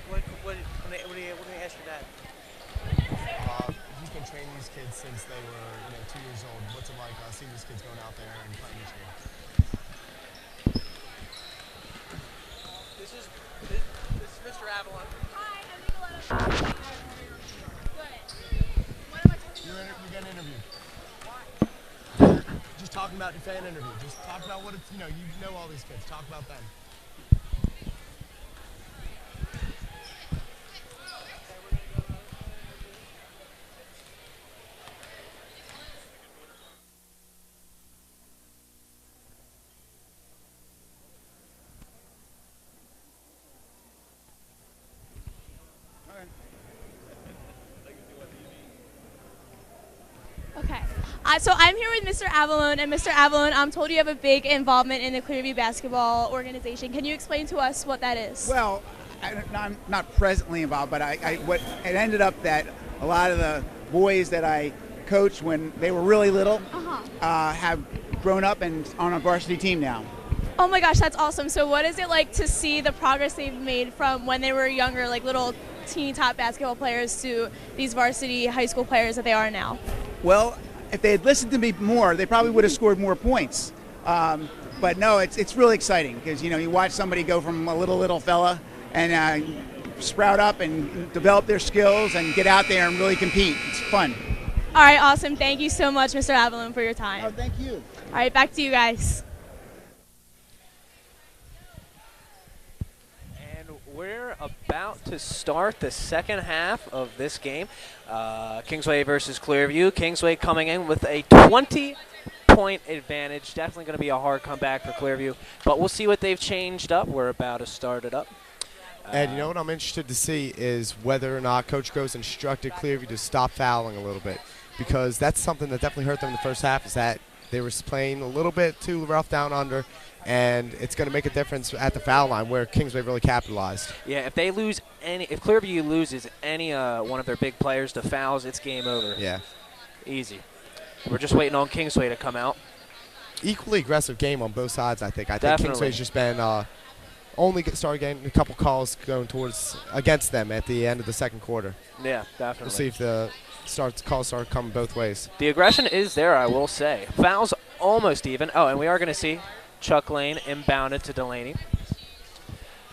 What do you ask your dad? He's been training these kids since they were 2 years old. What's it like seeing these kids going out there and playing each game? This is Mr. Avalon. Hi, I'm Nicoletta. You got an interview. Just talking about your fan interview. Just talk about what it's, you know all these kids. Talk about them. Okay. So I'm here with Mr. Avalon, and Mr. Avalon, I'm told you have a big involvement in the Clearview basketball organization. Can you explain to us what that is? Well, I'm not presently involved, but it ended up that a lot of the boys that I coached when they were really little have grown up and on a varsity team now. Oh my gosh, that's awesome. So what is it like to see the progress they've made from when they were younger, like little teeny top basketball players, to these varsity high school players that they are now? Well, if they had listened to me more, they probably would have scored more points. But no, it's really exciting because you watch somebody go from a little fella and sprout up and develop their skills and get out there and really compete. It's fun. All right, awesome. Thank you so much, Mr. Avalon, for your time. Oh, thank you. All right, back to you guys. We're about to start the second half of this game. Kingsway versus Clearview. Kingsway coming in with a 20-point advantage. Definitely going to be a hard comeback for Clearview, but we'll see what they've changed up. We're about to start it up. Ed, what I'm interested to see is whether or not Coach Gross instructed Clearview to stop fouling a little bit, because that's something that definitely hurt them in the first half, is that they were playing a little bit too rough down under, and it's going to make a difference at the foul line where Kingsway really capitalized. Yeah, if Clearview loses any one of their big players to fouls, it's game over. Yeah. Easy. We're just waiting on Kingsway to come out. Equally aggressive game on both sides, I think. I think Definitely. Kingsway's just been only started getting a couple calls going against them at the end of the second quarter. Yeah, definitely. We'll see if the calls start coming both ways. The aggression is there, I will say. Fouls almost even. Oh, and we are going to see Chuck Lane inbounded to Delaney.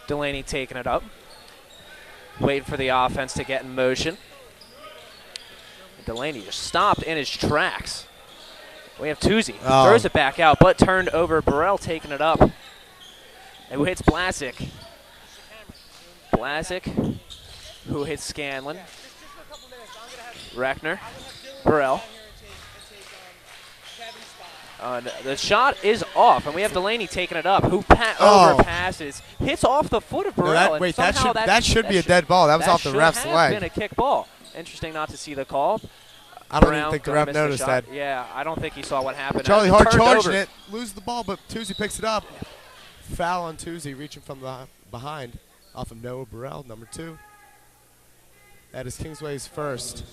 Delaney taking it up. Waiting for the offense to get in motion. Delaney just stopped in his tracks. We have Toozy. Throws it back out, but turned over. Burrell taking it up. And who hits Blasick? Blasick, who hits Scanlon. Reckner. Burrell. The shot is off, and we have Delaney taking it up, who overpasses, hits off the foot of Burrell. That should be a dead ball. That was off the ref's leg. That should have been a kick ball. Interesting not to see the call. I don't even think the ref noticed that. Yeah, I don't think he saw what happened. Charlie Hart charging it, loses the ball, but Toozy picks it up. Foul on Toozy, reaching from behind off of Noah Burrell, number 2. That is Kingsway's first.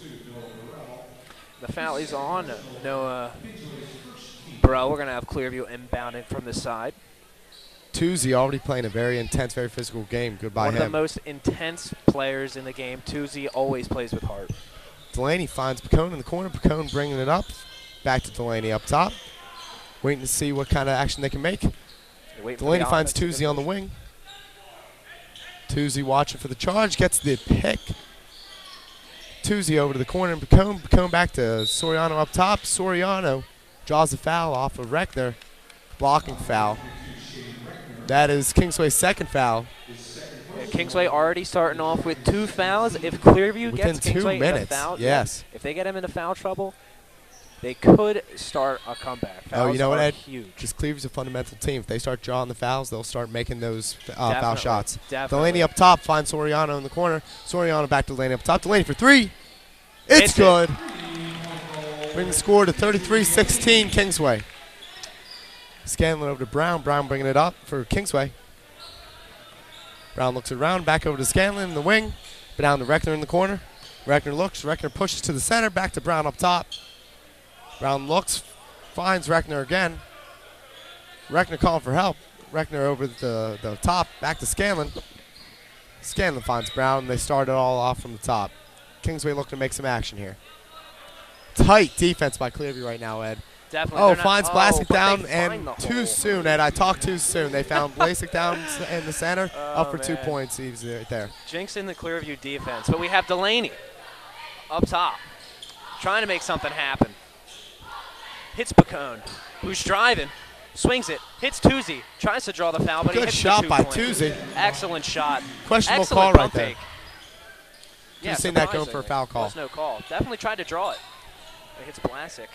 The foul is on Noah Burrell. We're going to have Clearview inbounding from the side. Toozy already playing a very intense, very physical game. Goodbye him. One of the most intense players in the game. Toozy always plays with heart. Delaney finds Pacone in the corner. Pacone bringing it up. Back to Delaney up top. Waiting to see what kind of action they can make. Delaney finds Toozy on the wing. Toozy watching for the charge, gets the pick. Toozy over to the corner, and Bacone back to Soriano up top. Soriano draws a foul off of Reckner. Blocking foul. That is Kingsway's second foul. Yeah, Kingsway already starting off with 2 fouls. If Clearview Within gets 2 Kingsway minutes, in a foul, yes. if they get him into foul trouble, they could start a comeback. Fouls you know what, are Ed? huge. Because Clearview's a fundamental team. If they start drawing the fouls, they'll start making those foul shots. Definitely. Delaney up top finds Soriano in the corner. Soriano back to Delaney up top. Delaney for 3. It's good. Bring the score to 33-16 Kingsway. Scanlon over to Brown. Brown bringing it up for Kingsway. Brown looks around, back over to Scanlon in the wing. Down to Reckner in the corner. Reckner looks. Reckner pushes to the center. Back to Brown up top. Brown looks, finds Reckner again. Reckner calling for help. Reckner over the top. Back to Scanlon. Scanlon finds Brown. They start it all off from the top. Kingsway looking to make some action here. Tight defense by Clearview right now, Ed. Definitely. Oh, finds Blasik but down, they and find the too hole. soon, Ed. I talked too soon. They found Blasik down in the center, up for 2 man. points. He's right there. Jinxing the Clearview defense. But we have Delaney up top, trying to make something happen. Hits Bacone, who's driving, swings it, hits Toozy, tries to draw the foul, but he Good hits shot the by 2-point. Toozy. Excellent shot. Questionable Excellent call right pump there. fake. Could've Yeah, seen that going for a surprisingly. foul call. Was no call. Definitely tried to draw it. It hits Blasik.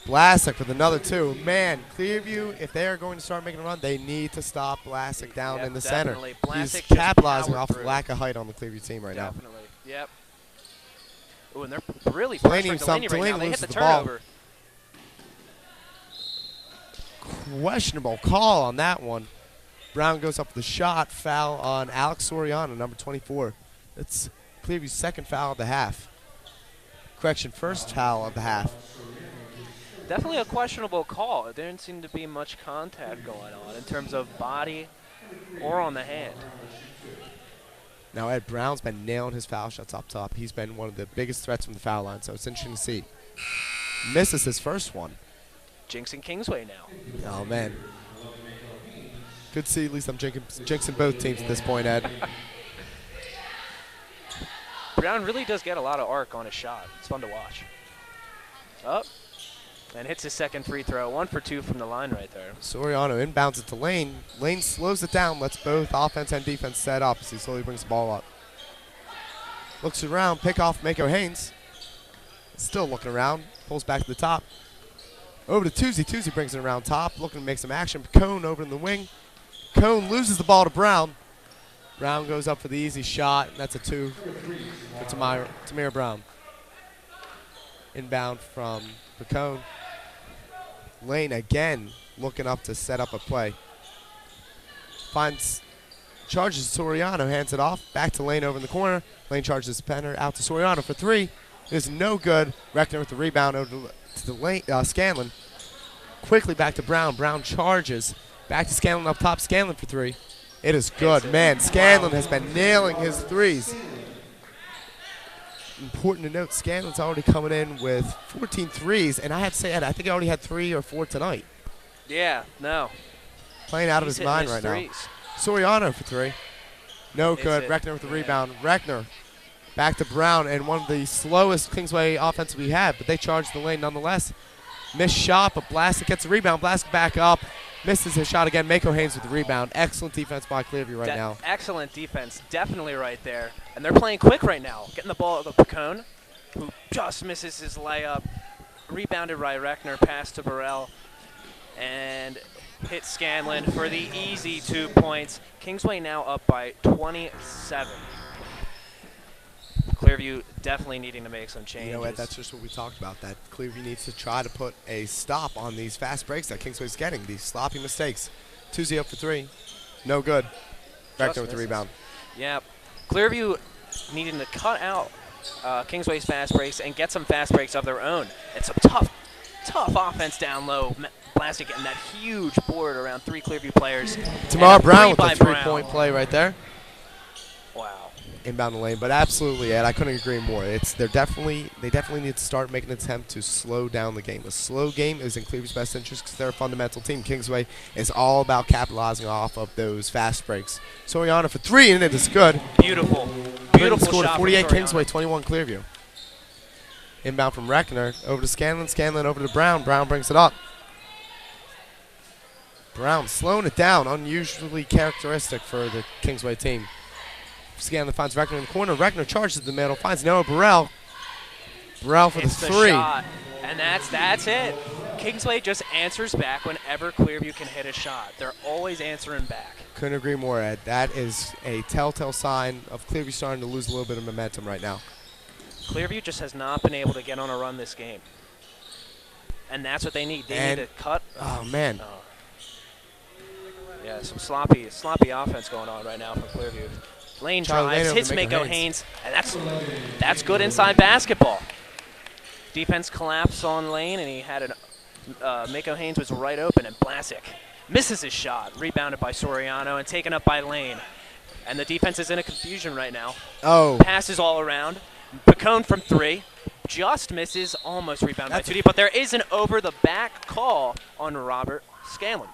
Blasik with another 2. Man, Clearview, if they are going to start making a run, they need to stop Blasik down in the definitely. center. Blasik He's just capitalizing powered off of through. lack of height on the Clearview team right now. Definitely. Yep. Ooh, and they're really Delaney pressuring Delaney right Delaney now. They hit loses the the ball. turnover. Questionable call on that one. Brown goes up with the shot. Foul on Alex Soriano, number 24. It's Clearview's second foul of the half. Correction, first foul of the half. Definitely a questionable call. There didn't seem to be much contact going on in terms of body or on the hand. Now, Ed Brown's been nailing his foul shots up top. He's been one of the biggest threats from the foul line, so it's interesting to see. Misses his first one. Jinxing Kingsway now. Oh, man. Good to see at least I'm jinxing both teams at this point, Ed. Brown really does get a lot of arc on his shot. It's fun to watch. Up. And hits his second free throw. 1 for 2 from the line right there. Soriano inbounds it to Lane. Lane slows it down, lets both offense and defense set up as he slowly brings the ball up. Looks around, pick off Mako Haynes. Still looking around, pulls back to the top. Over to Toozy. Toozy brings it around top, looking to make some action. Cone over in the wing. Cone loses the ball to Brown. Brown goes up for the easy shot, and that's a 2 for Tamir Brown. Inbound from Cone. Lane again looking up to set up a play. Charges Soriano, hands it off. Back to Lane over in the corner. Lane charges Penner out to Soriano for 3. It is no good. Reckner with the rebound over to the Lane, Scanlon. Quickly back to Brown. Brown charges. Back to Scanlon up top. Scanlon for 3. It is good. Man, Scanlon has been nailing his threes. Important to note, Scanlon's already coming in with 14 threes, and I have to say, Ed, I think he already had 3 or 4 tonight. Yeah, no. Playing out of He's his mind hitting right his now. threes. Soriano for 3. No It's good. it. Reckner with the rebound. Reckner back to Brown, and one of the slowest Kingsway offenses we have, but they charge the lane nonetheless. Missed shot, but Blasik gets the rebound. Blasik back up. Misses his shot again. Mako Haynes with the rebound. Excellent defense by Clearview right now. Excellent defense, definitely right there. And they're playing quick right now. Getting the ball to Pacone, who just misses his layup. Rebounded by Reckner, pass to Burrell, and hit Scanlon for the easy 2 points. Kingsway now up by 27. Clearview definitely needing to make some changes. You know what, that's just what we talked about, that Clearview needs to try to put a stop on these fast breaks that Kingsway's getting, these sloppy mistakes. Toozy up for 3. No good. Reckner with the rebound. Yeah. Clearview needing to cut out Kingsway's fast breaks and get some fast breaks of their own. And some tough offense down low. Blasik getting that huge board around 3 Clearview players. Tamar Brown with a a 3-point play right there. Wow. inbound the lane. But absolutely, Ed, I couldn't agree more. They definitely need to start making an attempt to slow down the game. A slow game is in Clearview's best interest because they're a fundamental team. Kingsway is all about capitalizing off of those fast breaks. Soriano for 3, and it is good. Beautiful. Beautiful scored shot. 48 from Kingsway, 21 Clearview. Inbound from Reckner over to Scanlon. Scanlon over to Brown. Brown brings it up. Brown slowing it down, unusually characteristic for the Kingsway team. Scanlon finds Reckner in the corner. Reckner charges the middle, finds Noah Burrell. Burrell for the 3. Shot. And that's it. Kingsway just answers back whenever Clearview can hit a shot. They're always answering back. Couldn't agree more, Ed. That is a telltale sign of Clearview starting to lose a little bit of momentum right now. Clearview just has not been able to get on a run this game. And that's what they need. They need to cut. Oh, man. Yeah, some sloppy offense going on right now for Clearview. Lane drives, hits Mako Haynes, and that's good inside basketball. Defense collapsed on Lane, and he had Mako Haynes was right open, and Blasick misses his shot, rebounded by Soriano and taken up by Lane. And the defense is in a confusion right now. Oh. Passes all around. Picone from 3. Just misses, almost rebounded by Tootie, but there is an over-the-back call on Robert Scanlon.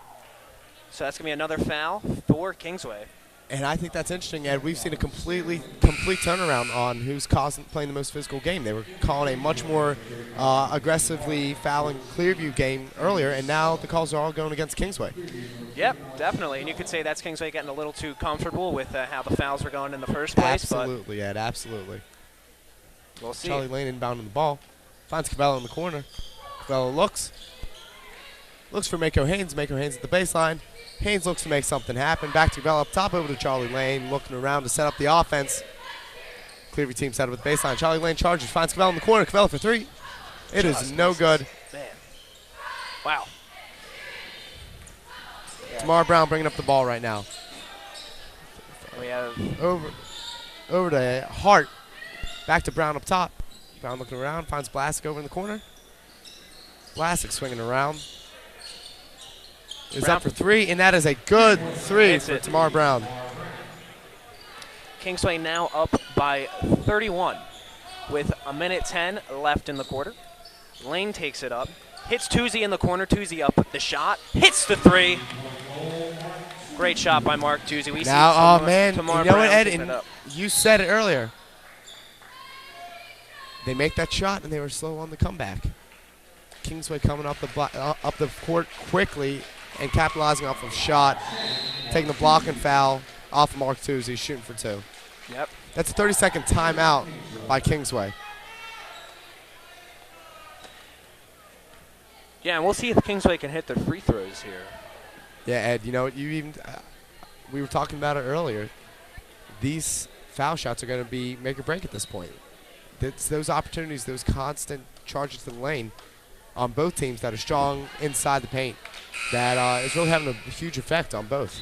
So that's going to be another foul for Kingsway. And I think that's interesting, Ed. We've seen a complete turnaround on who's playing the most physical game. They were calling a much more aggressively fouling Clearview game earlier, and now the calls are all going against Kingsway. Yep, definitely. And you could say that's Kingsway getting a little too comfortable with how the fouls were going in the first place. Absolutely, Ed, absolutely. We'll see. Charlie Lane inbounding the ball. Finds Cabello in the corner. Cabello looks for Mako Haynes. Mako Haynes at the baseline. Haynes looks to make something happen. Back to Cabello up top, over to Charlie Lane, looking around to set up the offense. Clearview team set up with the baseline. Charlie Lane charges, finds Cabello in the corner. Cabello for 3. It is no good. Man. Wow. Tamar Brown bringing up the ball right now. We have over to Hart. Back to Brown up top. Brown looking around, finds Blasick over in the corner. Blasick swinging around. Is up for 3, and that is a good 3 for Tamar Brown. Kingsway now up by 31 with 1:10 left in the quarter. Lane takes it up, hits Toozy in the corner. Toozy up with the shot, hits the 3. Great shot by Mark Toozy. We now, see oh man, Tamar you know Brown what, Ed? picking And it up. you said it earlier. They make that shot, and they were slow on the comeback. Kingsway coming up the court quickly and capitalizing off of shot, taking the block and foul off of Mark Toozy, shooting for 2. Yep. That's a 30-second timeout by Kingsway. Yeah, and we'll see if Kingsway can hit their free throws here. Yeah, Ed, you know, we were talking about it earlier. These foul shots are going to be make or break at this point. It's those opportunities, those constant charges to the lane on both teams that are strong inside the paint that is really having a huge effect on both.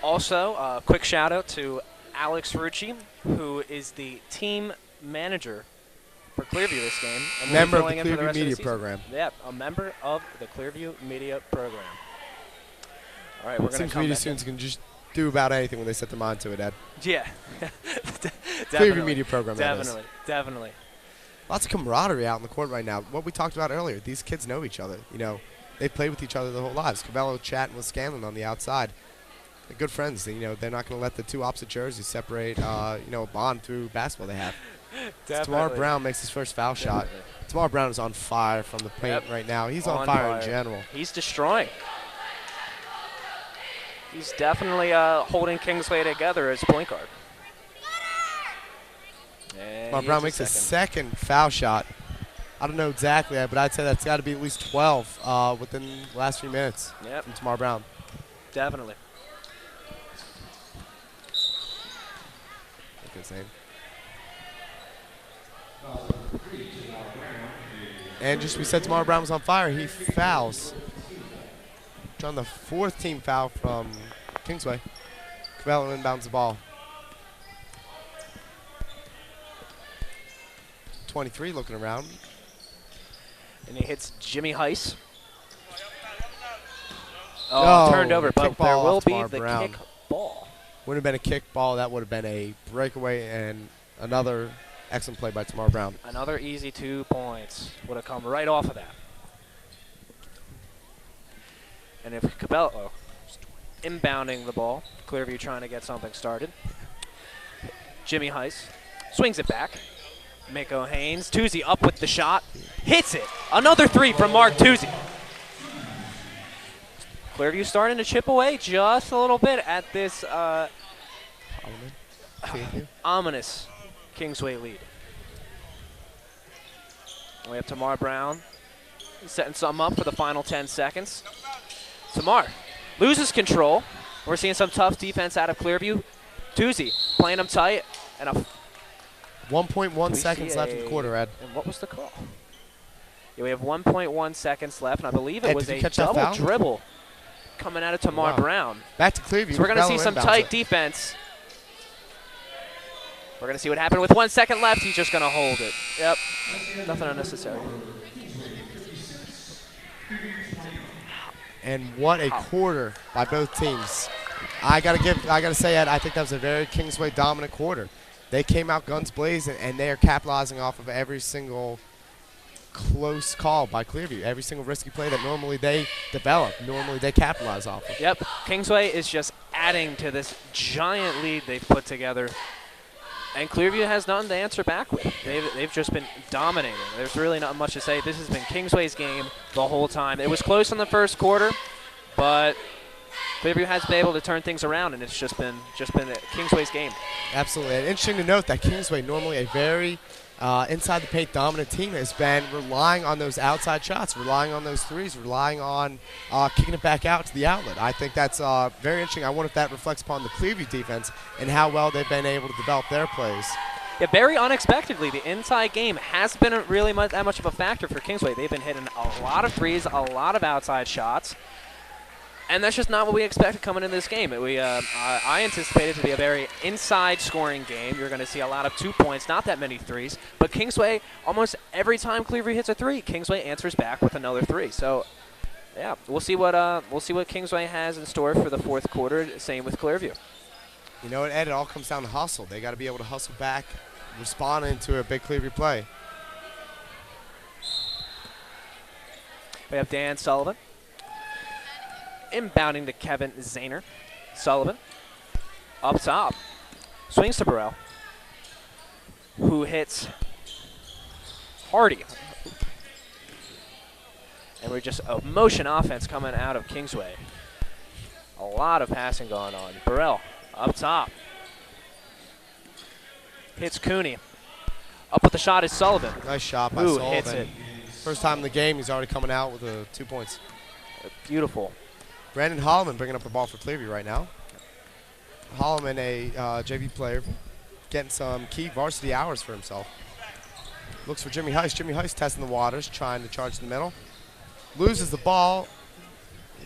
Also, a quick shout out to Alex Rucci, who is the team manager for Clearview this game. And member of the filling in for Clearview rest of the Media season. Program. Yep, a member of the Clearview Media Program. All right, we're going to come media back students can just do about anything when they set their mind to it, Ed. Yeah. Clearview Media Program, Definitely. Lots of camaraderie out in the court right now. What we talked about earlier, these kids know each other. You know, they've played with each other their whole lives. Cabello chatting with Scanlon on the outside. They're good friends. You know, they're not going to let the two opposite jerseys separate, a bond through basketball they have. Tamar Brown makes his first foul shot. Tamar Brown is on fire from the paint right now. He's on fire in general. He's destroying. He's definitely holding Kingsway together as point guard. Tamar Brown makes his second foul shot. I don't know exactly, but I'd say that's got to be at least 12 within the last few minutes from Tamar Brown. Definitely. That's his name. And just we said Tamar Brown was on fire. He fouls. On the 4th team foul from Kingsway. Cabello inbounds the ball. 23 looking around. And he hits Jimmy Heiss. Oh, turned over, but there will be the kick ball. Wouldn't have been a kick ball. That would have been a breakaway and another excellent play by Tamar Brown. Another easy 2 points would have come right off of that. And if Cabello inbounding the ball, Clearview trying to get something started. Jimmy Heiss swings it back. Mako Haynes, Toozy up with the shot, hits it. Another 3 from Mark Toozy. Clearview starting to chip away just a little bit at this ominous Kingsway lead. We have Tamar Brown setting something up for the final 10 seconds. Tamar loses control. We're seeing some tough defense out of Clearview. Toozy playing them tight, and a 1.1 seconds left in the quarter, Ed. And what was the call? Yeah, we have 1.1 seconds left, and I believe it Ed, was did you a catch that double foul? dribble coming out of Tamar Brown. Back to Clearview. So we're going to see some tight defense. We're going to see what happened with 1 second left. He's just going to hold it. Yep, nothing unnecessary. And what a quarter by both teams. I gotta say, Ed, I think that was a very Kingsway dominant quarter. They came out guns blazing, and they are capitalizing off of every single close call by Clearview. Every single risky play that normally they develop, normally they capitalize off of. Yep, Kingsway is just adding to this giant lead they've put together. And Clearview has nothing to answer back with. They've just been dominating. There's really not much to say. This has been Kingsway's game the whole time. It was close in the first quarter, but Clearview has been able to turn things around, and it's just been Kingsway's game. Absolutely. And interesting to note that Kingsway, normally a very inside the paint dominant team, has been relying on those outside shots, relying on those threes, relying on kicking it back out to the outlet. I think that's very interesting. I wonder if that reflects upon the Clearview defense and how well they've been able to develop their plays. Yeah, very unexpectedly, the inside game has been really that much of a factor for Kingsway. They've been hitting a lot of threes, a lot of outside shots. And that's just not what we expected coming into this game. I anticipated it to be a very inside scoring game. You're going to see a lot of 2 points, not that many threes. But Kingsway, almost every time Clearview hits a 3, Kingsway answers back with another 3. So, yeah, we'll see what Kingsway has in store for the fourth quarter. Same with Clearview. You know what, Ed? It all comes down to hustle. They got to be able to hustle back, responding to a big Clearview play. We have Dan Sullivan inbounding to Kevin Zahner. Sullivan up top. Swings to Burrell, who hits Hardy. And we're just a motion offense coming out of Kingsway. A lot of passing going on. Burrell up top. Hits Cooney. Up with the shot is Sullivan. Nice shot by Sullivan. Hits it. First time in the game, he's already coming out with 2 points. Beautiful. Brandon Holloman bringing up the ball for Clearview right now. Holloman, a JV player, getting some key varsity hours for himself. Looks for Jimmy Heiss. Jimmy Heiss testing the waters, trying to charge in the middle. Loses the ball.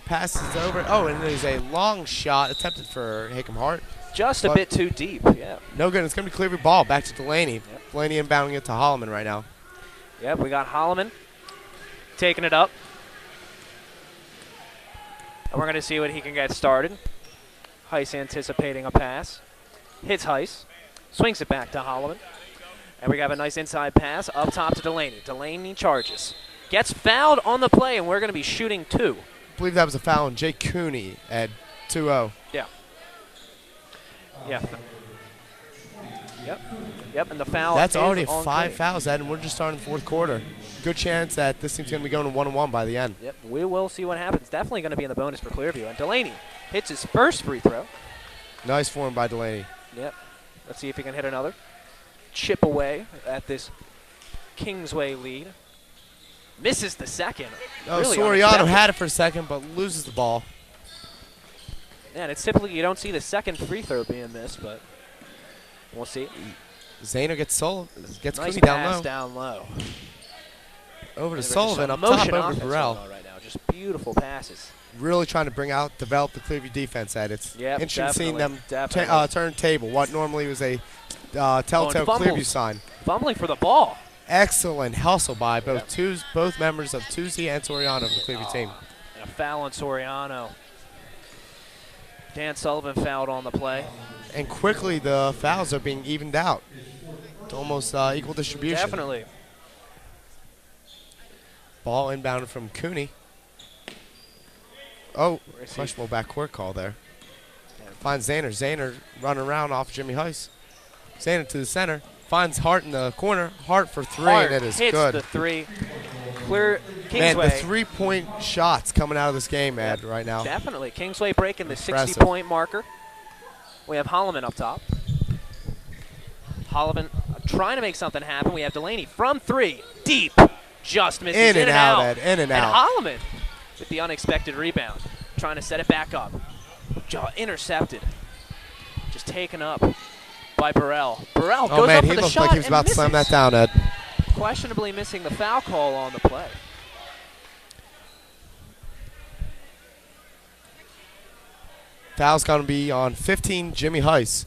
Passes over. Oh, and there's a long shot attempted for Hickam Hart. Just a bit too deep, yeah. No good. It's going to be Clearview ball. Back to Delaney. Yep. Delaney inbounding it to Holloman right now. Yep, we got Holloman taking it up. And we're going to see what he can get started. Heiss anticipating a pass. Hits Heiss. Swings it back to Holloman. And we have a nice inside pass up top to Delaney. Delaney charges. Gets fouled on the play, and we're going to be shooting 2. I believe that was a foul on Jake Cooney at 2-0. Yeah. Yeah. Yep, and the foul That's is already on 5 Cooney. fouls, Ed, and we're just starting the fourth quarter. Good chance that this team's going to be going to 1-1 by the end. Yep, we will see what happens. Definitely going to be in the bonus for Clearview. And Delaney hits his first free throw. Nice form by Delaney. Yep. Let's see if he can hit another. Chip away at this Kingsway lead. Misses the second. Oh, Really Soriano unexpected. had it for a second, but loses the ball. Yeah, and it's typically you don't see the second free throw being missed, but we'll see. Zahner gets Nice Cooney pass down low. down low. Over to And Sullivan, just up a top motion over to offense Burrell. going on right now. Just beautiful passes. Really trying to develop the Clearview defense, Ed. It's Yep, interesting seeing them definitely. turn table. What normally was a telltale Clearview sign. Fumbling for the ball. Excellent hustle by both members of Tuesday and Soriano of the Clearview team. And a foul on Soriano. Dan Sullivan fouled on the play. And quickly the fouls are being evened out. It's almost equal distribution. Definitely. Ball inbounded from Cooney. Oh, questionable backcourt call there. Finds Zahner. Zahner running around off Jimmy Heiss. Zahner to the center. Finds Hart in the corner. Hart for three, Hart and it is hits good. The three. Clear Kingsway. Man, the three-point shots coming out of this game, Ed, right now. Definitely. Kingsway breaking the Impressive. 60-point marker. We have Holloman up top. Holloman trying to make something happen. We have Delaney from three. Deep. Just misses. In and out, Ed. In and out. And Holloman with the unexpected rebound. Trying to set it back up. Intercepted. Just taken up by Burrell. Burrell goes up for the shot. He looked like he was about to slam that down, Ed. Questionably missing the foul call on the play. Foul's going to be on 15, Jimmy Heiss.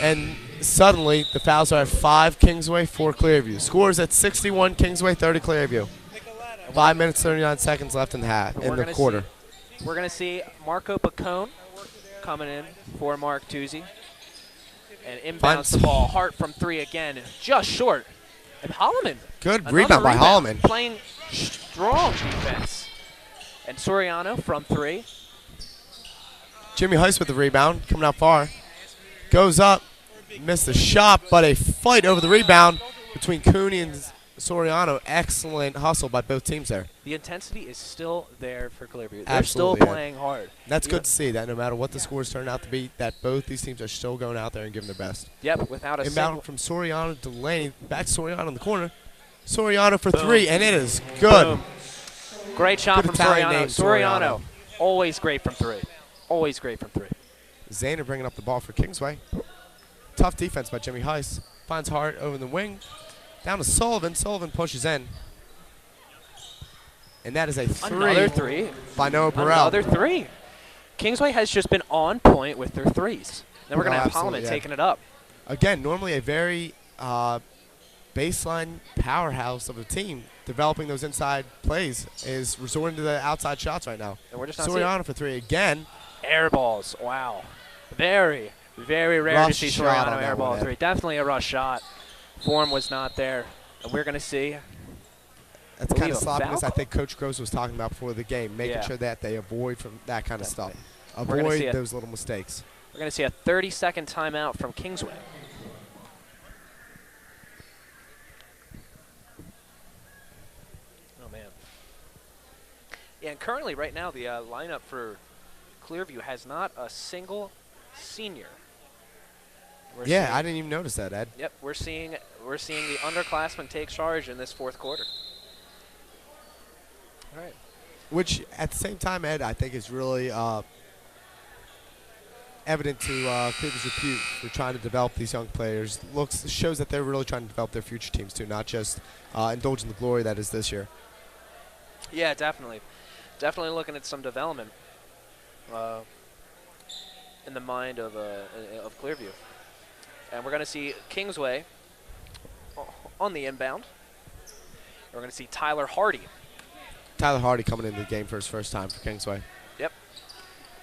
And suddenly, the fouls are at 5, Kingsway, 4, Clearview. Scores at 61, Kingsway, 30, Clearview. 5 minutes, 39 seconds left in the quarter. We're going to see Marco Pacone coming in for Mark Tuzzi. And inbounds the ball. Hart from three again, just short. And Holloman. Good rebound by Holloman. Playing strong defense. And Soriano from three. Jimmy Heiss with the rebound, coming out far. Goes up, missed the shot, but a fight over the rebound between Cooney and Soriano. Excellent hustle by both teams there. The intensity is still there for Clearview. They're Absolutely, still playing hard. That's good to see, that no matter what the scores turn out to be, that both these teams are still going out there and giving their best. Yep, without a inbound from Soriano to Delaney. Back to Soriano in the corner. Soriano for three, and it is good. Boom. Great shot from Italian Soriano. name, Soriano, always great from three. Always great from three. Zahner bringing up the ball for Kingsway. Tough defense by Jimmy Heiss. Finds Hart over the wing. Down to Sullivan. Sullivan pushes in. And that is a three. Another three. By Noah Burrell. Another three. Kingsway has just been on point with their threes. Then we're going to have Holloman taking it up. Again, normally a very baseline powerhouse of a team. Developing those inside plays is resorting to the outside shots right now. And we're just not Soriano for three again. Air balls. Wow. Very, very rare to see Soriano air ball three. Definitely a rush shot. Form was not there. And we're going to see. That's kind of sloppiness I think Coach Gross was talking about before the game, making sure that they avoid from that kind of stuff. Avoid those little mistakes. We're going to see a 30-second timeout from Kingsway. Oh, man. Yeah, and currently right now the lineup for Clearview has not a single senior. I didn't even notice that, Ed. Yep, we're seeing the underclassmen take charge in this fourth quarter. All right. Which, at the same time, Ed, I think is really evident to Clearview's repute for trying to develop these young players. Shows that they're really trying to develop their future teams too, not just indulge in the glory that is this year. Yeah, definitely. Definitely looking at some development in the mind of Clearview. And we're going to see Kingsway on the inbound. We're going to see Tyler Hardy. Tyler Hardy coming into the game for his first time for Kingsway. Yep.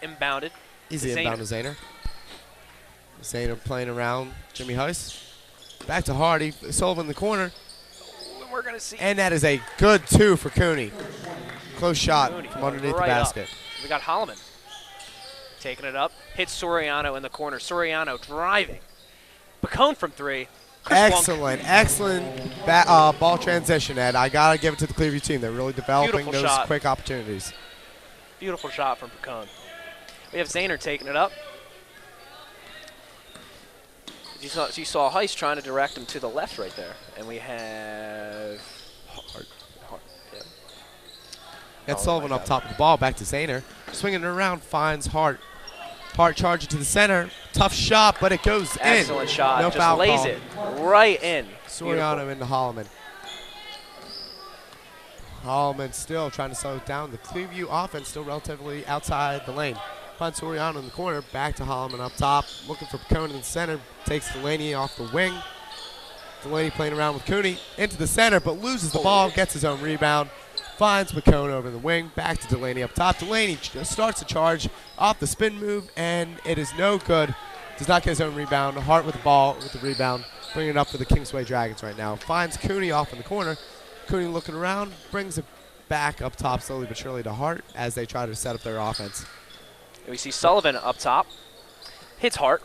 Inbounded. Easy inbound to Zahner. Zahner playing around Jimmy Heiss. Back to Hardy. Sullivan in the corner. And we're going to see. And that is a good two for Cooney. Close shot from underneath the basket. Up. We got Holloman taking it up. Hits Soriano in the corner. Soriano driving. Pacone from three. Excellent ball transition, Ed. I got to give it to the Clearview team. They're really developing those quick opportunities. Beautiful shot from Pacone. We have Zahner taking it up. You saw Heiss trying to direct him to the left right there. And we have Hart. Yeah. That's Sullivan up top of the ball. Back to Zahner. Swinging it around, finds Hart. Hart charging to the center. Tough shot, but it goes in. Excellent shot. No Just foul lays call. it right in. Soriano into Holloman. Holloman still trying to slow it down. The Clearview offense still relatively outside the lane. Finds Soriano in the corner. Back to Holloman up top. Looking for Pacone in the center. Takes Delaney off the wing. Delaney playing around with Cooney. Into the center, but loses the ball. Gets his own rebound. Finds McCone over the wing. Back to Delaney up top. Delaney just starts to charge off the spin move, and it is no good. Does not get his own rebound. Hart with the ball with the rebound. Bringing it up for the Kingsway Dragons right now. Finds Cooney off in the corner. Cooney looking around. Brings it back up top slowly but surely to Hart as they try to set up their offense. We see Sullivan up top. Hits Hart.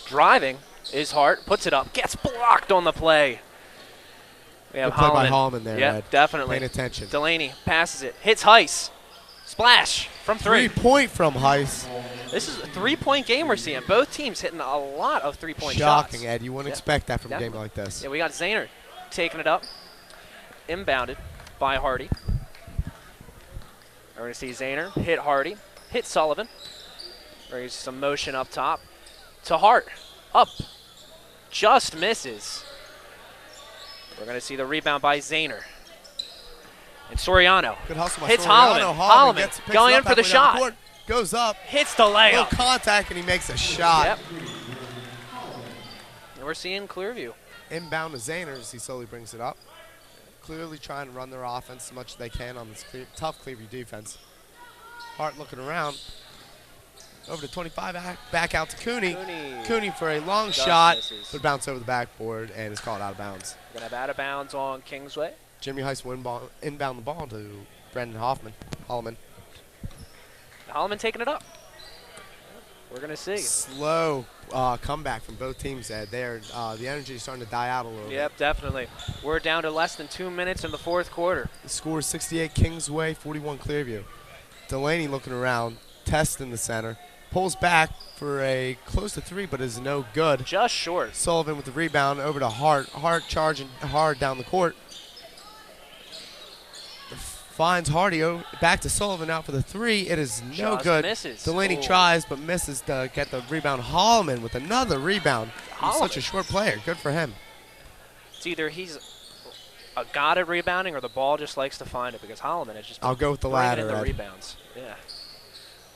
Driving is Hart. Puts it up. Gets blocked on the play. We have Good play by Holloman. Holloman there, Yeah, Ed. definitely. Paying attention. Delaney passes it. Hits Heiss. Splash from 3. 3-point from Heiss. This is a 3-point game we're seeing. Both teams hitting a lot of 3-point shots. Shocking, Ed. You wouldn't expect that from a game like this. Yeah, we got Zahner taking it up. Inbounded by Hardy. We're going to see Zahner hit Hardy. Hit Sullivan. Brings some motion up top. To Hart. Up. Just misses. We're going to see the rebound by Zahner. And Soriano Good hustle by hits Soriano. Holloman. Picks Going it in up for the halfway down shot. court, goes up. Hits the layup. No contact, and he makes a shot. Yep. And we're seeing Clearview. Inbound to Zahner as he slowly brings it up. Clearly trying to run their offense as much as they can on this tough Clearview defense. Hart looking around. Over to 25, back out to Cooney. Cooney for a long Just shot, misses. but bounce over the backboard and is called out of bounds. We're going to have out of bounds on Kingsway. Jimmy Heiss will inbound the ball to Brendan Holloman. Holloman taking it up. We're going to see. Slow comeback from both teams, Ed. The energy is starting to die out a little bit. Yep, definitely. We're down to less than 2 minutes in the fourth quarter. The score is 68 Kingsway, 41 Clearview. Delaney looking around, testing the center. Pulls back for a close to 3, but is no good. Just short. Sullivan with the rebound over to Hart. Hart charging hard down the court. Finds Hardy back to Sullivan out for the 3. It is no Just good. misses. Delaney Oh. tries but misses to get the rebound. Holloman with another rebound. He's such a short player. Good for him. It's either he's a god at rebounding or the ball just likes to find it because Holloman has just I'll go with the bringing latter, in the Ed. rebounds. Yeah.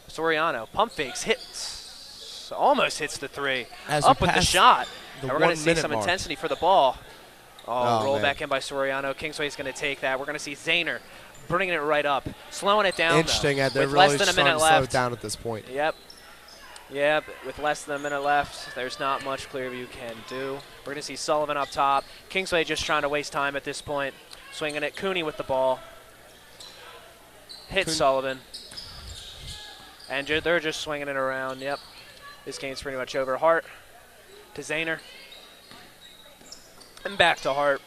Soriano pump fakes, hits, almost hits the 3. As Up we with the pass shot. the And we're going to 1 see minute some mark. intensity for the ball. Oh, Roll man. back in by Soriano. Kingsway's going to take that. We're going to see Zahner bringing it right up, slowing it down. Interesting, though, Ed. They're with really less than a starting minute to slow left. it down at this point. Yep. Yeah, but with less than a minute left, there's not much Clearview can do. We're going to see Sullivan up top. Kingsway just trying to waste time at this point. Swinging it. Cooney with the ball. Hits Sullivan. And they're just swinging it around. Yep. This game's pretty much over. Hart to Zahner. And back to Hart.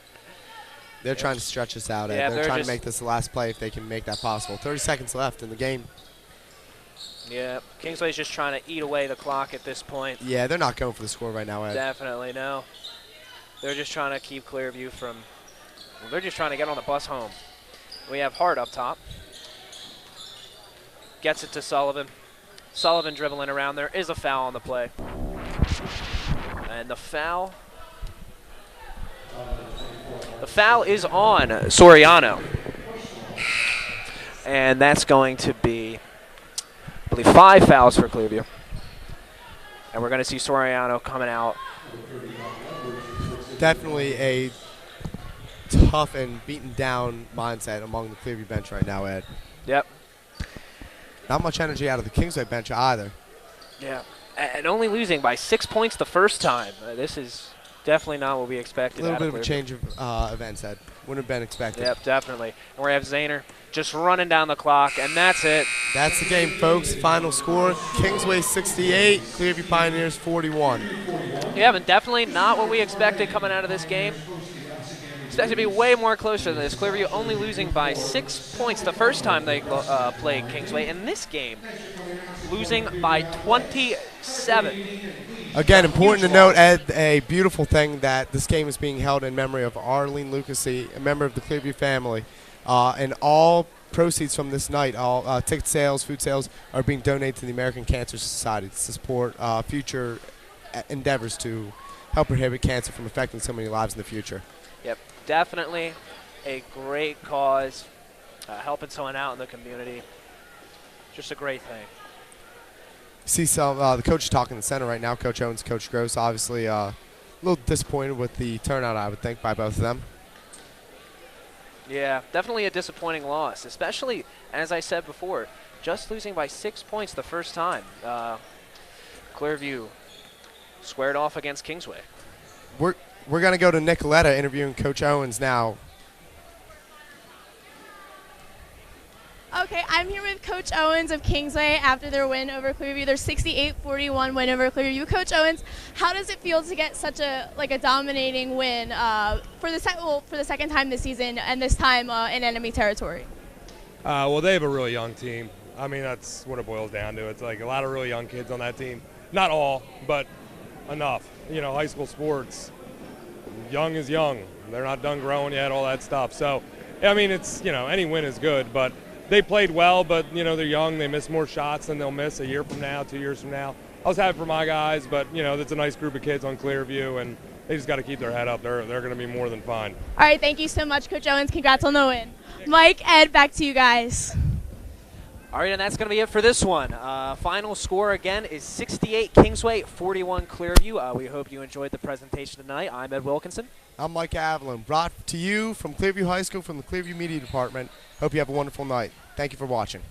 They're trying to stretch us out, Ed. Yeah, they're they're trying to just- make this the last play if they can make that possible. 30 seconds left in the game. Yeah, Kingsway's just trying to eat away the clock at this point. Yeah, they're not going for the score right now, Ed. Definitely no. They're just trying to keep Clearview from. Well, they're just trying to get on the bus home. We have Hart up top. Gets it to Sullivan. Sullivan dribbling around. There is a foul on the play. And the foul. The foul is on Soriano. And that's going to be, I believe, 5 fouls for Clearview. And we're going to see Soriano coming out. Definitely a tough and beaten down mindset among the Clearview bench right now, Ed. Yep. Not much energy out of the Kingsway bench either. Yeah. And only losing by 6 points the first time. This is definitely not what we expected. A little out bit of a Clearview. change of events, Ed. Wouldn't have been expected. Yep, definitely. And we have Zahner just running down the clock, and that's it. That's the game, folks. Final score, Kingsway 68, Clearview Pioneers 41. Yeah, but definitely not what we expected coming out of this game. Expected to be way more closer than this. Clearview only losing by 6 points the first time they played Kingsway. In this game, losing by 27. Again, important to note, Ed, a beautiful thing that this game is being held in memory of Arlene Lucasy, a member of the Clearview family. And all proceeds from this night, all ticket sales, food sales, are being donated to the American Cancer Society to support future endeavors to help prohibit cancer from affecting so many lives in the future. Yep, definitely a great cause, helping someone out in the community. Just a great thing. See some the coach talking in the center right now, Coach Owens, Coach Gross, obviously a little disappointed with the turnout, I would think, by both of them. Yeah, definitely a disappointing loss, especially, as I said before, just losing by 6 points the first time. Clearview squared off against Kingsway. We're going to go to Nicoletta interviewing Coach Owens now. Okay, I'm here with Coach Owens of Kingsway after their win over Clearview. Their 68-41 win over Clearview. Coach Owens, how does it feel to get such a dominating win for the second time this season, and this time in enemy territory? Well, they have a really young team. I mean, that's what it boils down to. It's like a lot of really young kids on that team. Not all, but enough. You know, high school sports, young is young. They're not done growing yet, all that stuff. So, I mean, it's, you know, any win is good, but they played well, but, you know, they're young. They miss more shots than they'll miss a year from now, 2 years from now. I was happy for my guys, but, you know, it's a nice group of kids on Clearview, and they just got to keep their head up. They're going to be more than fine. All right, thank you so much, Coach Owens. Congrats on the win. Mike, Ed, back to you guys. All right, and that's going to be it for this one. Final score, again, is 68 Kingsway, 41 Clearview. We hope you enjoyed the presentation tonight. I'm Ed Wilkinson. I'm Mike Avalon, brought to you from Clearview High School from the Clearview Media Department. Hope you have a wonderful night. Thank you for watching.